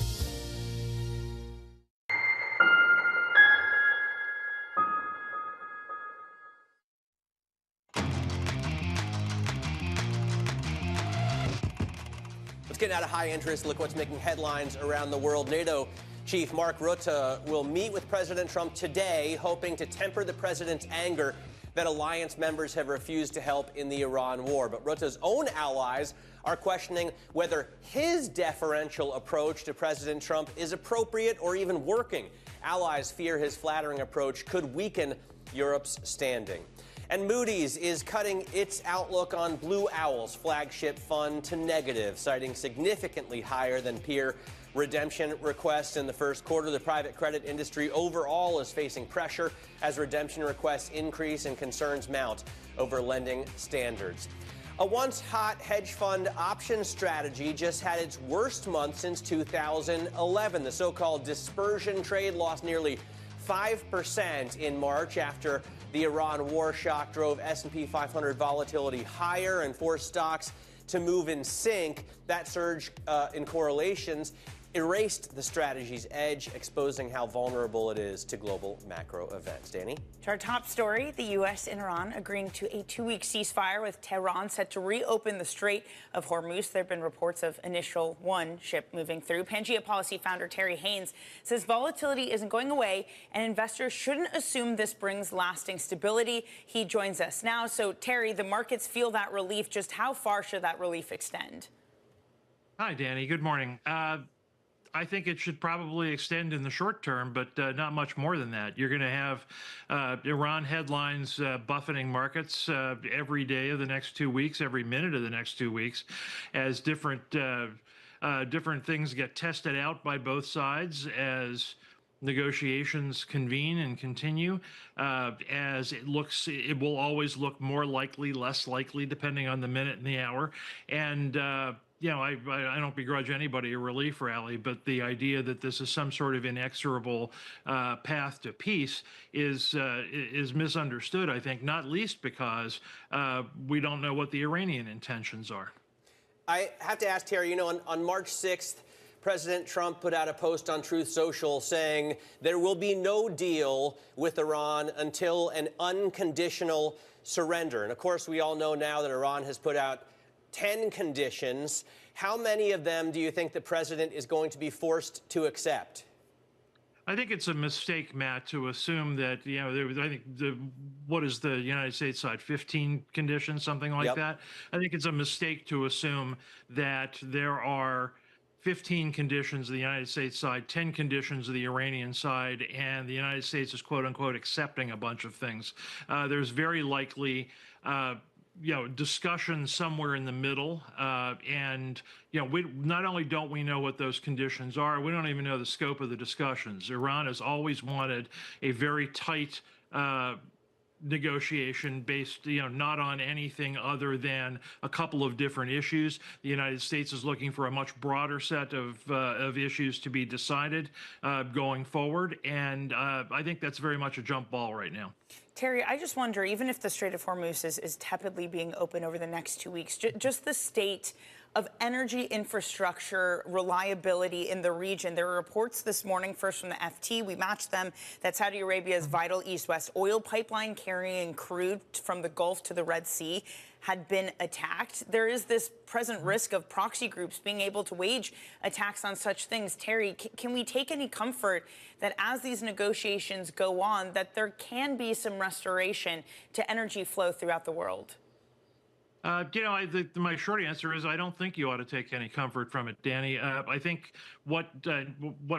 Getting out of high interest, look what's making headlines around the world. NATO Chief Mark Rutte will meet with President Trump today, hoping to temper the president's anger that alliance members have refused to help in the Iran war. But Rutte's own allies are questioning whether his deferential approach to President Trump is appropriate or even working. Allies fear his flattering approach could weaken Europe's standing. And Moody's is cutting its outlook on Blue Owl's flagship fund to negative, citing significantly higher than peer redemption requests in the first quarter. The private credit industry overall is facing pressure as redemption requests increase and concerns mount over lending standards. A once hot hedge fund option strategy just had its worst month since 2011. The so-called dispersion trade lost nearly 5% in March after the Iran war shock drove S&P 500 volatility higher and forced stocks to move in sync. That surge in correlations erased the strategy's edge, exposing how vulnerable it is to global macro events. Danny? To our top story, the U.S. and Iran agreeing to a 2-week ceasefire, with Tehran set to reopen the Strait of Hormuz. There have been reports of initial one ship moving through. Pangea Policy founder Terry Haynes says volatility isn't going away and investors shouldn't assume this brings lasting stability. He joins us now. So, Terry, the markets feel that relief. Just how far should that relief extend? Hi, Danny. Good morning. I think it should probably extend in the short term, but not much more than that. You're going to have Iran headlines buffeting markets every day of the next 2 weeks, every minute of the next 2 weeks, as different things get tested out by both sides, as negotiations convene and continue, as it will always look more likely, less likely, depending on the minute and the hour. And I don't begrudge anybody a relief rally, but the idea that this is some sort of inexorable path to peace is misunderstood, I think, not least because we don't know what the Iranian intentions are. I have to ask, Terry, on March 6th, President Trump put out a post on Truth Social saying there will be no deal with Iran until an unconditional surrender. And of course, we all know now that Iran has put out 10 conditions. How many of them do you think the president is going to be forced to accept? I think it's a mistake, Matt, to assume that, I think what is the United States side, 15 conditions, something like that? I think it's a mistake to assume that there are 15 conditions of the United States side, 10 conditions of the Iranian side, and the United States is, quote unquote, accepting a bunch of things. There's very likely discussion somewhere in the middle, and we not only don't we know what those conditions are, we don't even know the scope of the discussions. Iran has always wanted a very tight negotiation based, not on anything other than a couple of different issues. The United States is looking for a much broader set of issues to be decided going forward, and I think that's very much a jump ball right now. Terry, I just wonder, even if the Strait of Hormuz is tepidly being open over the next 2 weeks, just the state of energy infrastructure reliability in the region. There were reports this morning, first from the FT, we matched them, that Saudi Arabia's vital east-west oil pipeline carrying crude from the Gulf to the Red Sea had been attacked. There is this present risk of proxy groups being able to wage attacks on such things. Terry, can we take any comfort that as these negotiations go on, that there can be some restoration to energy flow throughout the world? My short answer is I don't think you ought to take any comfort from it, Danny. I think what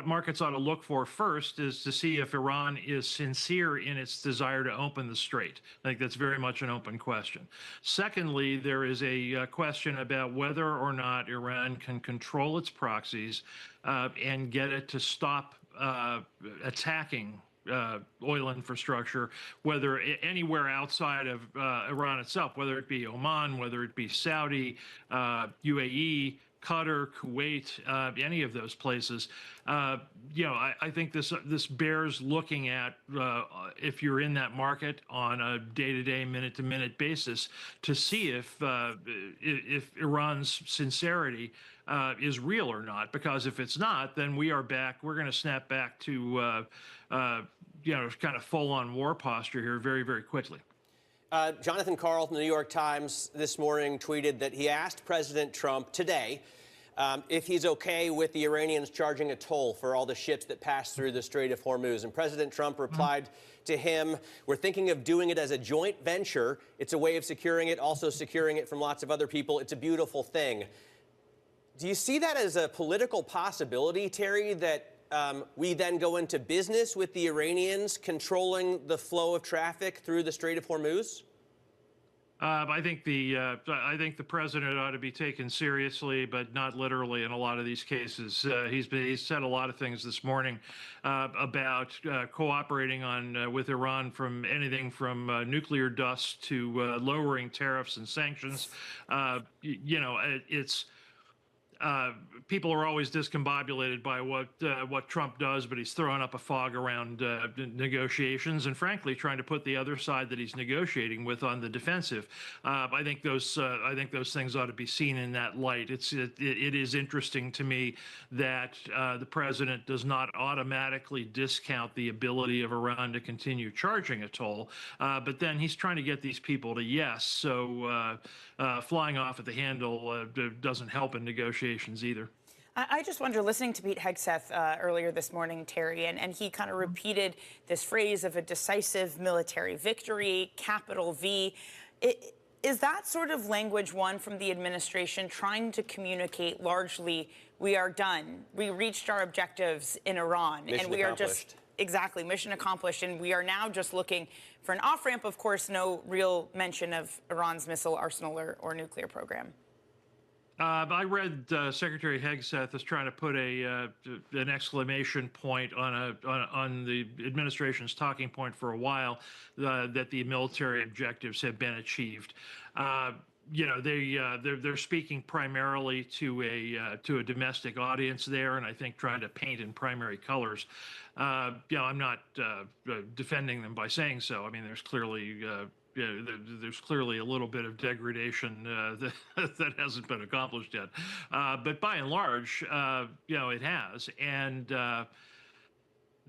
markets ought to look for first is to see if Iran is sincere in its desire to open the strait. I think that's very much an open question. Secondly, there is a question about whether or not Iran can control its proxies and get it to stop attacking oil infrastructure, whether anywhere outside of Iran itself, whether it be Oman, whether it be Saudi, UAE, Qatar, Kuwait, any of those places. I think this bears looking at if you're in that market on a day-to-day, minute-to-minute basis to see if Iran's sincerity is real or not. Because if it's not, then we're going to snap back to kind of full-on war posture here very, very quickly. Jonathan Karl from the New York Times this morning tweeted that he asked President Trump today if he's okay with the Iranians charging a toll for all the ships that pass through the Strait of Hormuz. And President Trump replied to him, "We're thinking of doing it as a joint venture. It's a way of securing it, also securing it from lots of other people. It's a beautiful thing." Do you see that as a political possibility, Terry, that we then go into business with the Iranians controlling the flow of traffic through the Strait of Hormuz? I think the president ought to be taken seriously, but not literally in a lot of these cases. He's said a lot of things this morning about cooperating with Iran, from anything from nuclear dust to lowering tariffs and sanctions. people are always discombobulated by what Trump does, but he's throwing up a fog around negotiations and, frankly, trying to put the other side that he's negotiating with on the defensive. I think those things ought to be seen in that light. It is interesting to me that the president does not automatically discount the ability of Iran to continue charging a toll, but then he's trying to get these people to yes. So flying off at the handle doesn't help in negotiations either. I just wonder, listening to Pete Hegseth earlier this morning, Terry, and he kind of repeated this phrase of a decisive military victory, capital V. Is that sort of language, one, from the administration trying to communicate largely, we are done, we reached our objectives in Iran, mission and we are accomplished. just, exactly, mission accomplished, and we are now just looking for an off-ramp, of course, no real mention of Iran's missile arsenal or nuclear program? I read Secretary Hegseth is trying to put an exclamation point on the administration's talking point for a while that the military objectives have been achieved. You know, they're speaking primarily to a domestic audience there, and I think trying to paint in primary colors. You know, I'm not defending them by saying so. I mean, there's clearly a little bit of degradation that hasn't been accomplished yet, but by and large, you know, it has. And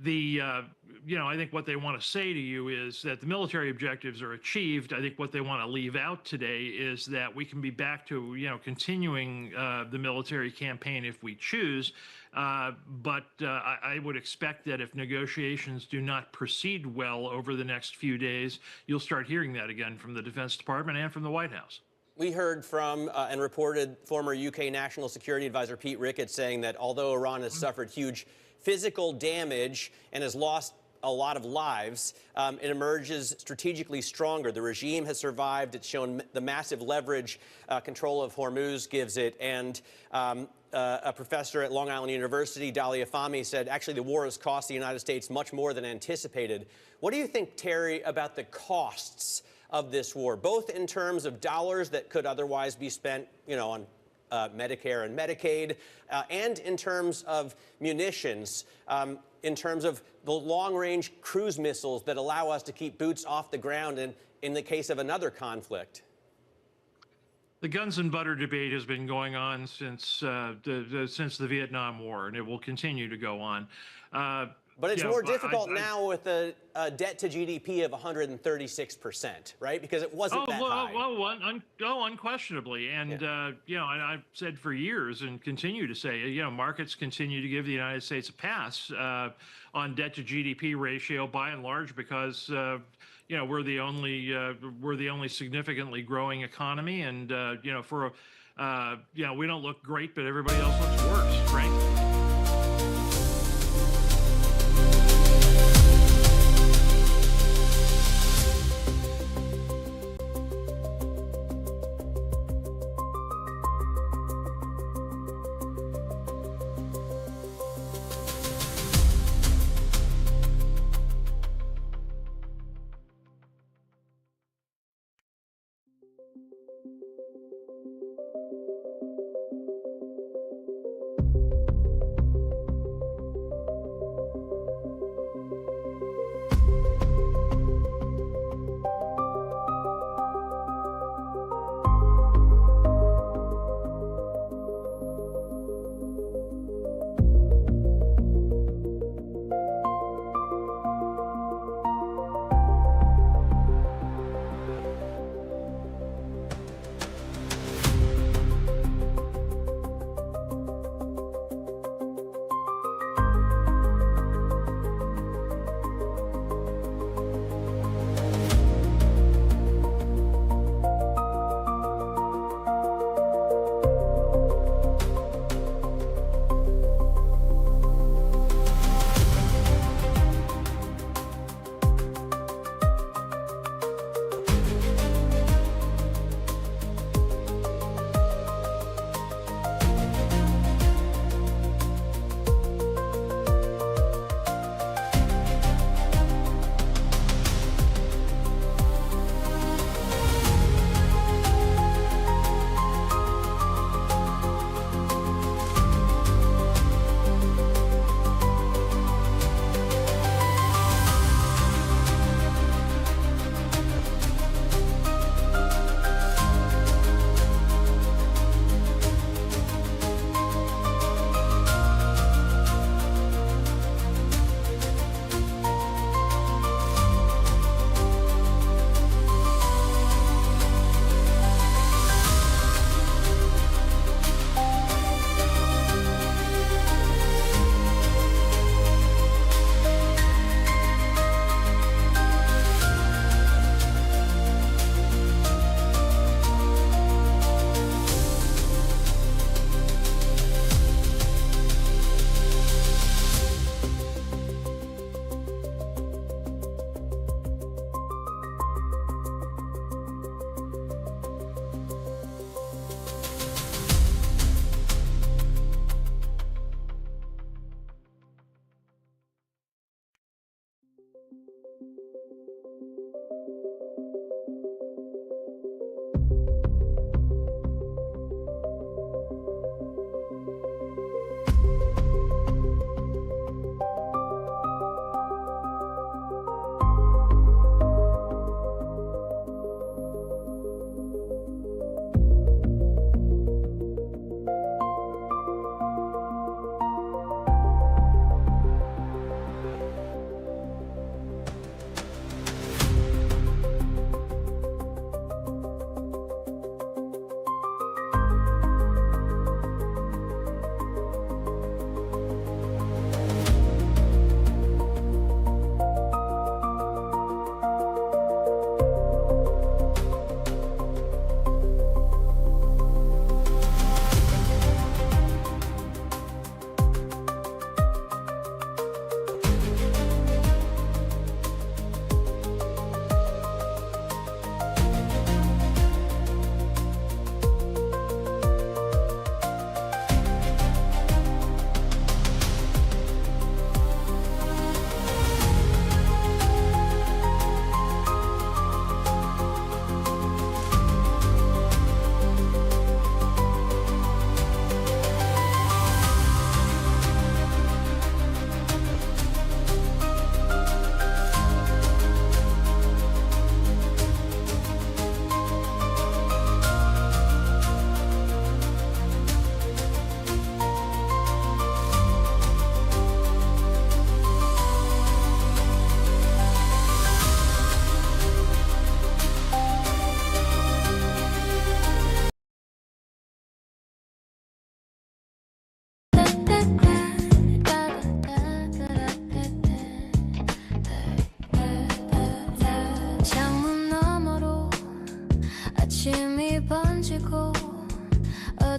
you know, I think what they want to say to you is that the military objectives are achieved. I think what they want to leave out today is that we can be back to, you know, continuing the military campaign if we choose. But I would expect that if negotiations do not proceed well over the next few days, you'll start hearing that again from the Defense Department and from the White House. We heard from and reported former UK National Security Advisor Pete Ricketts saying that although Iran has suffered huge physical damage and has lost a lot of lives, it emerges strategically stronger. The regime has survived. It's shown the massive leverage control of Hormuz gives it. And a professor at Long Island University, Dalia Fahmy, said actually the war has cost the United States much more than anticipated. What do you think, Terry, about the costs of this war, both in terms of dollars that could otherwise be spent, you know, on Medicare and Medicaid, and in terms of munitions, in terms of the long-range cruise missiles that allow us to keep boots off the ground in the case of another conflict? The guns and butter debate has been going on since the Vietnam War, and it will continue to go on. But it's more difficult now with a debt to GDP of 136%, right? Because it wasn't that high. Unquestionably. And, you know, and I've said for years and continue to say, you know, markets continue to give the United States a pass on debt to GDP ratio by and large because, you know, we're the only significantly growing economy. And, you know, you know, we don't look great, but everybody else looks worse, frankly.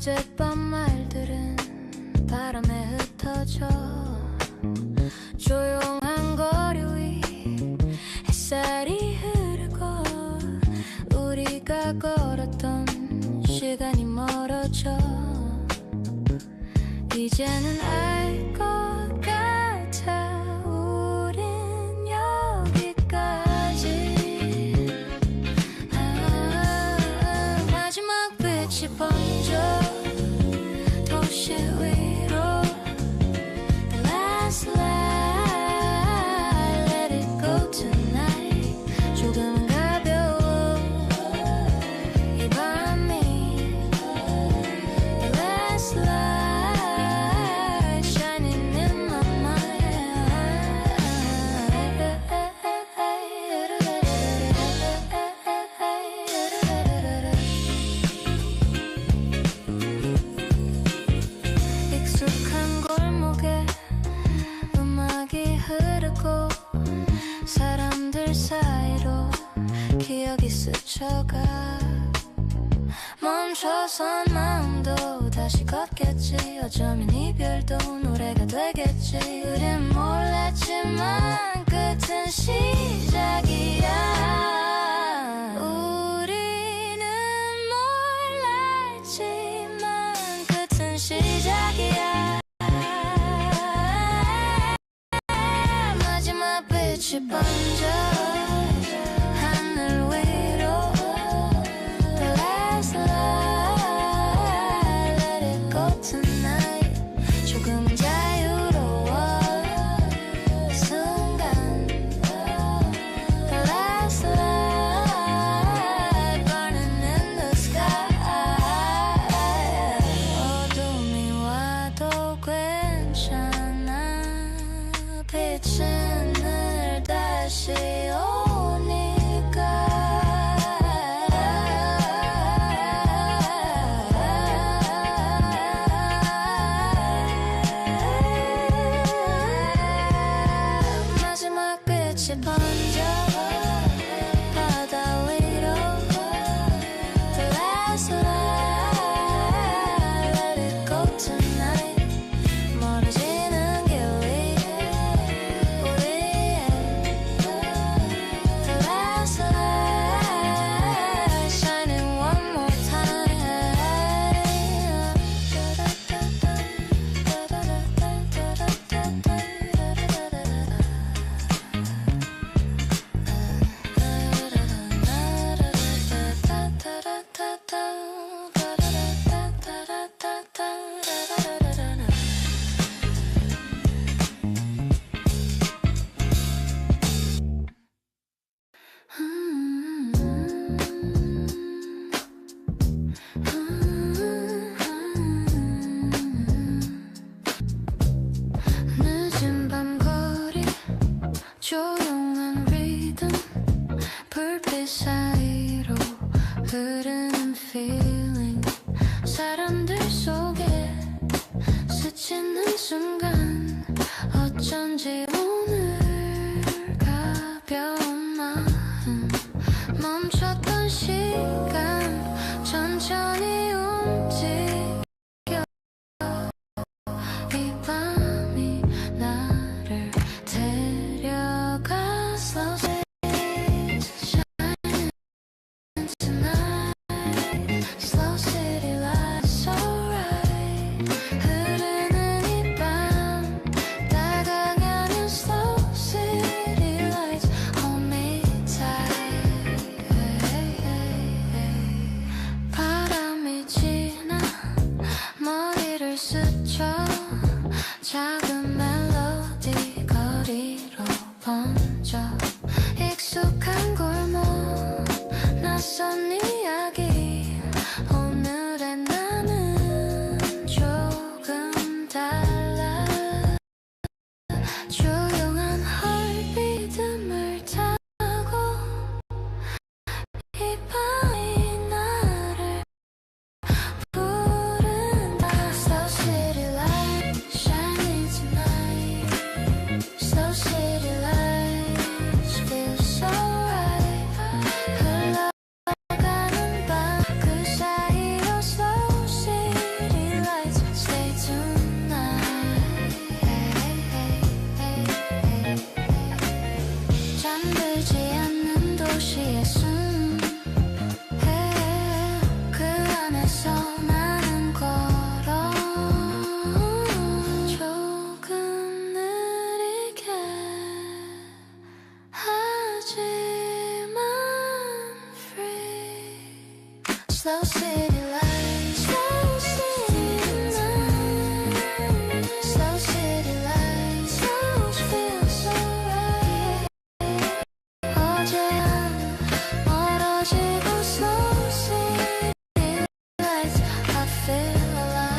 어젯밤 말들은 바람에 흩어져 조용한 거리 위 햇살이 흐르고 우리가 걸었던 시간이 멀어져 이제는 알 것 같아 우린 여기까지 마지막 빛이 번져 도시 위로 The last light Let it go tonight 조금은 가벼워 이 밤이 The last light shining in my mind 익숙한 골목에 음악이 흐르고 사람들 사이로 기억이 스쳐가 멈춰선 마음도 다시 걷겠지 어쩌면 이별도 노래가 되겠지 우린 몰랐지만 끝은 시작이야 우리는 몰랐지만 끝은 시작이야 마지막 빛이 번져 하늘 위로 The last light Let it go tonight 조금은 자유로워 이 순간 The last light burning in the sky 어둠이 와도 괜찮아 빛은 늘 다시 마지막 빛이 번져 바다 위로 The last light Let it go tonight 멀어지는 길 위에 우리의 The last light shining one more 늦은 밤 거리 조용한 리듬 불빛 사이로 흐르는 feeling 사람들 속에 스치는 순간 어쩐지 오늘 가벼운 마음 멈췄던 시간 천천히 움직여 이 밤이 나를 데려가 slow shining tonight slow city lights alright 흐르는 이 밤 다가가는 slow city lights hold me tight 바람이 지나 머리를 스쳐 작은 멜로디 거리로 번져 익숙한 골목 낯선 이야기 오늘의 나는 조금 달라 조용한 헐리듬을 타고 이 밤이 나를 부른다 Slow city light shining tonight Slow city light Slow city lights, slow city nights, slow city lights, slow feels so right. 어제야 멀어지고 slow city lights, I feel alive.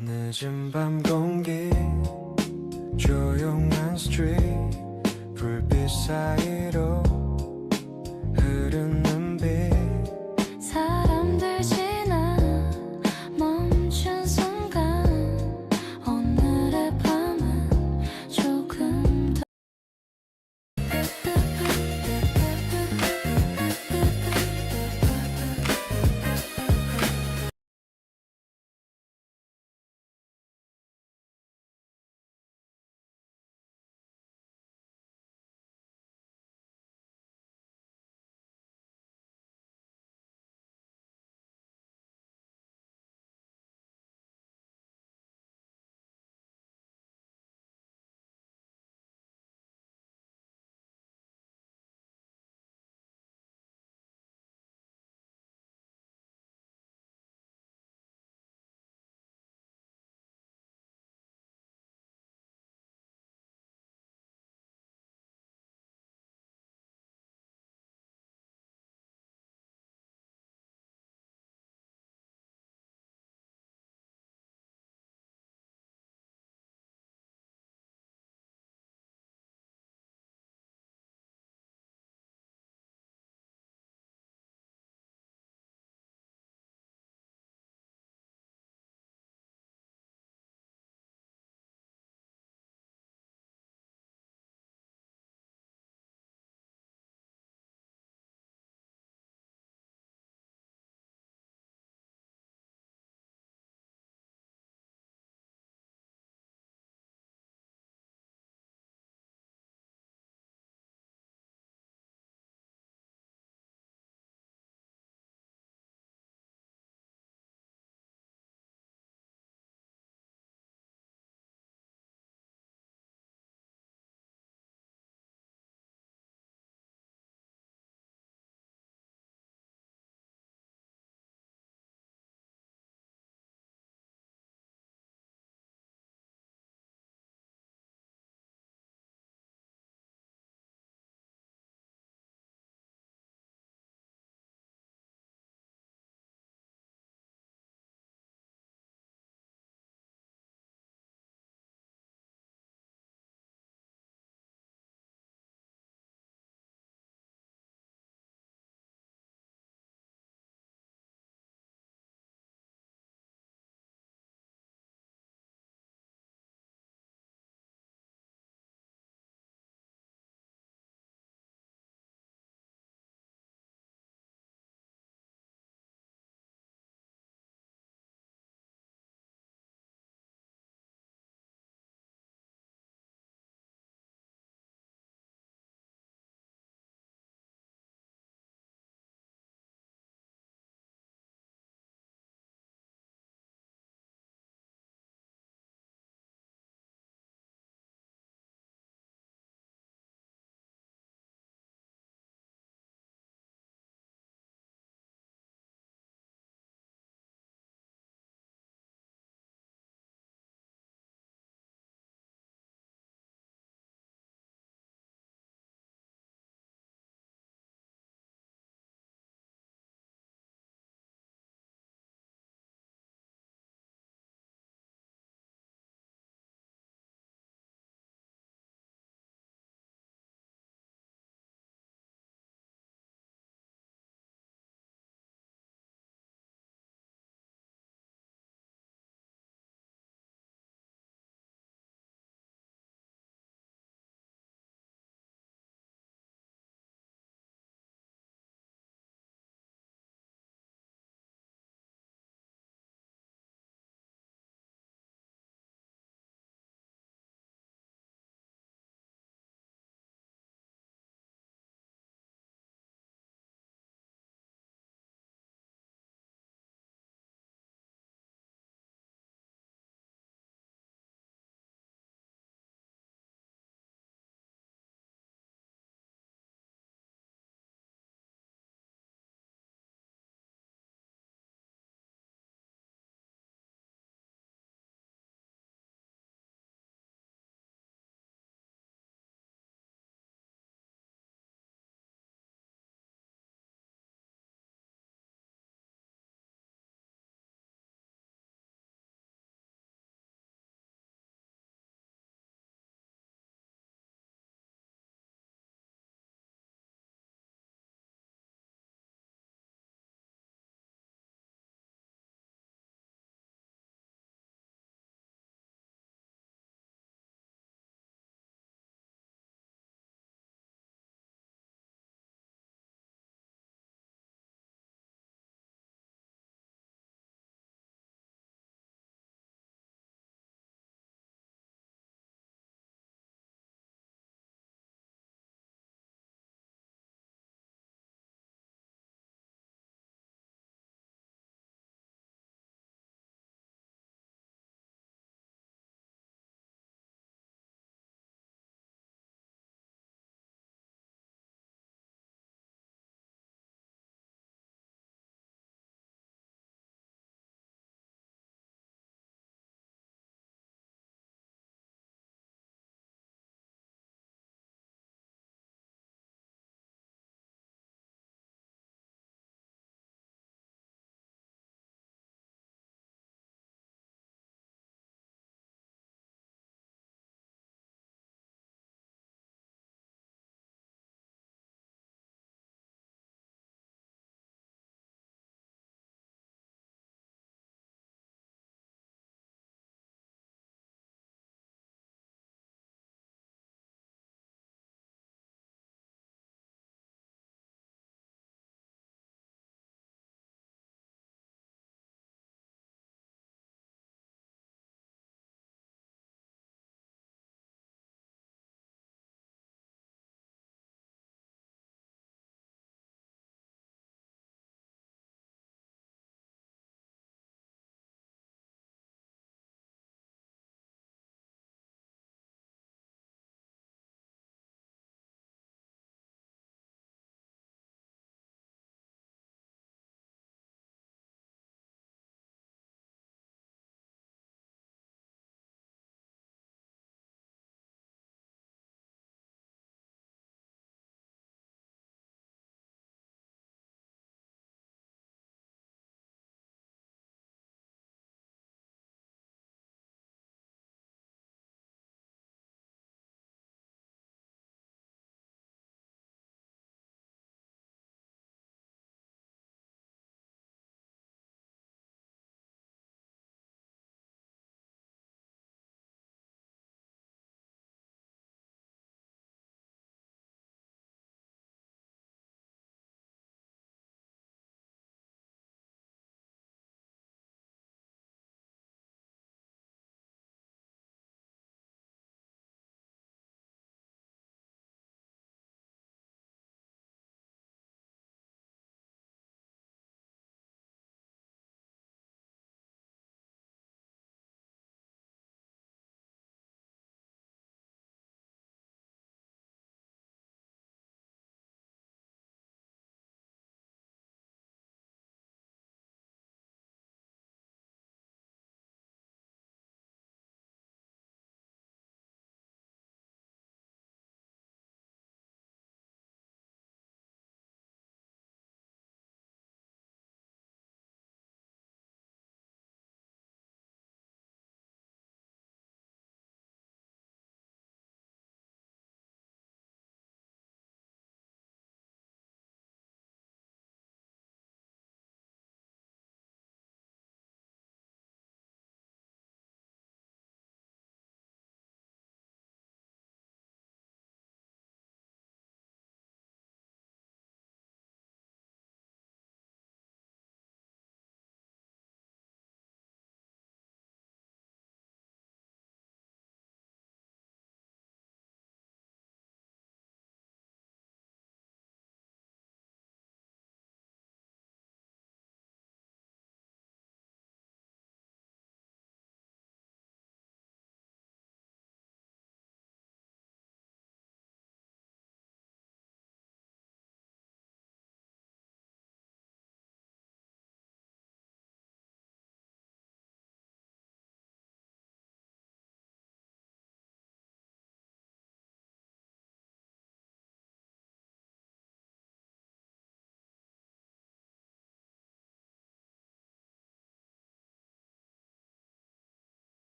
늦은 밤 공기 조용한 스트리트 불빛 사이로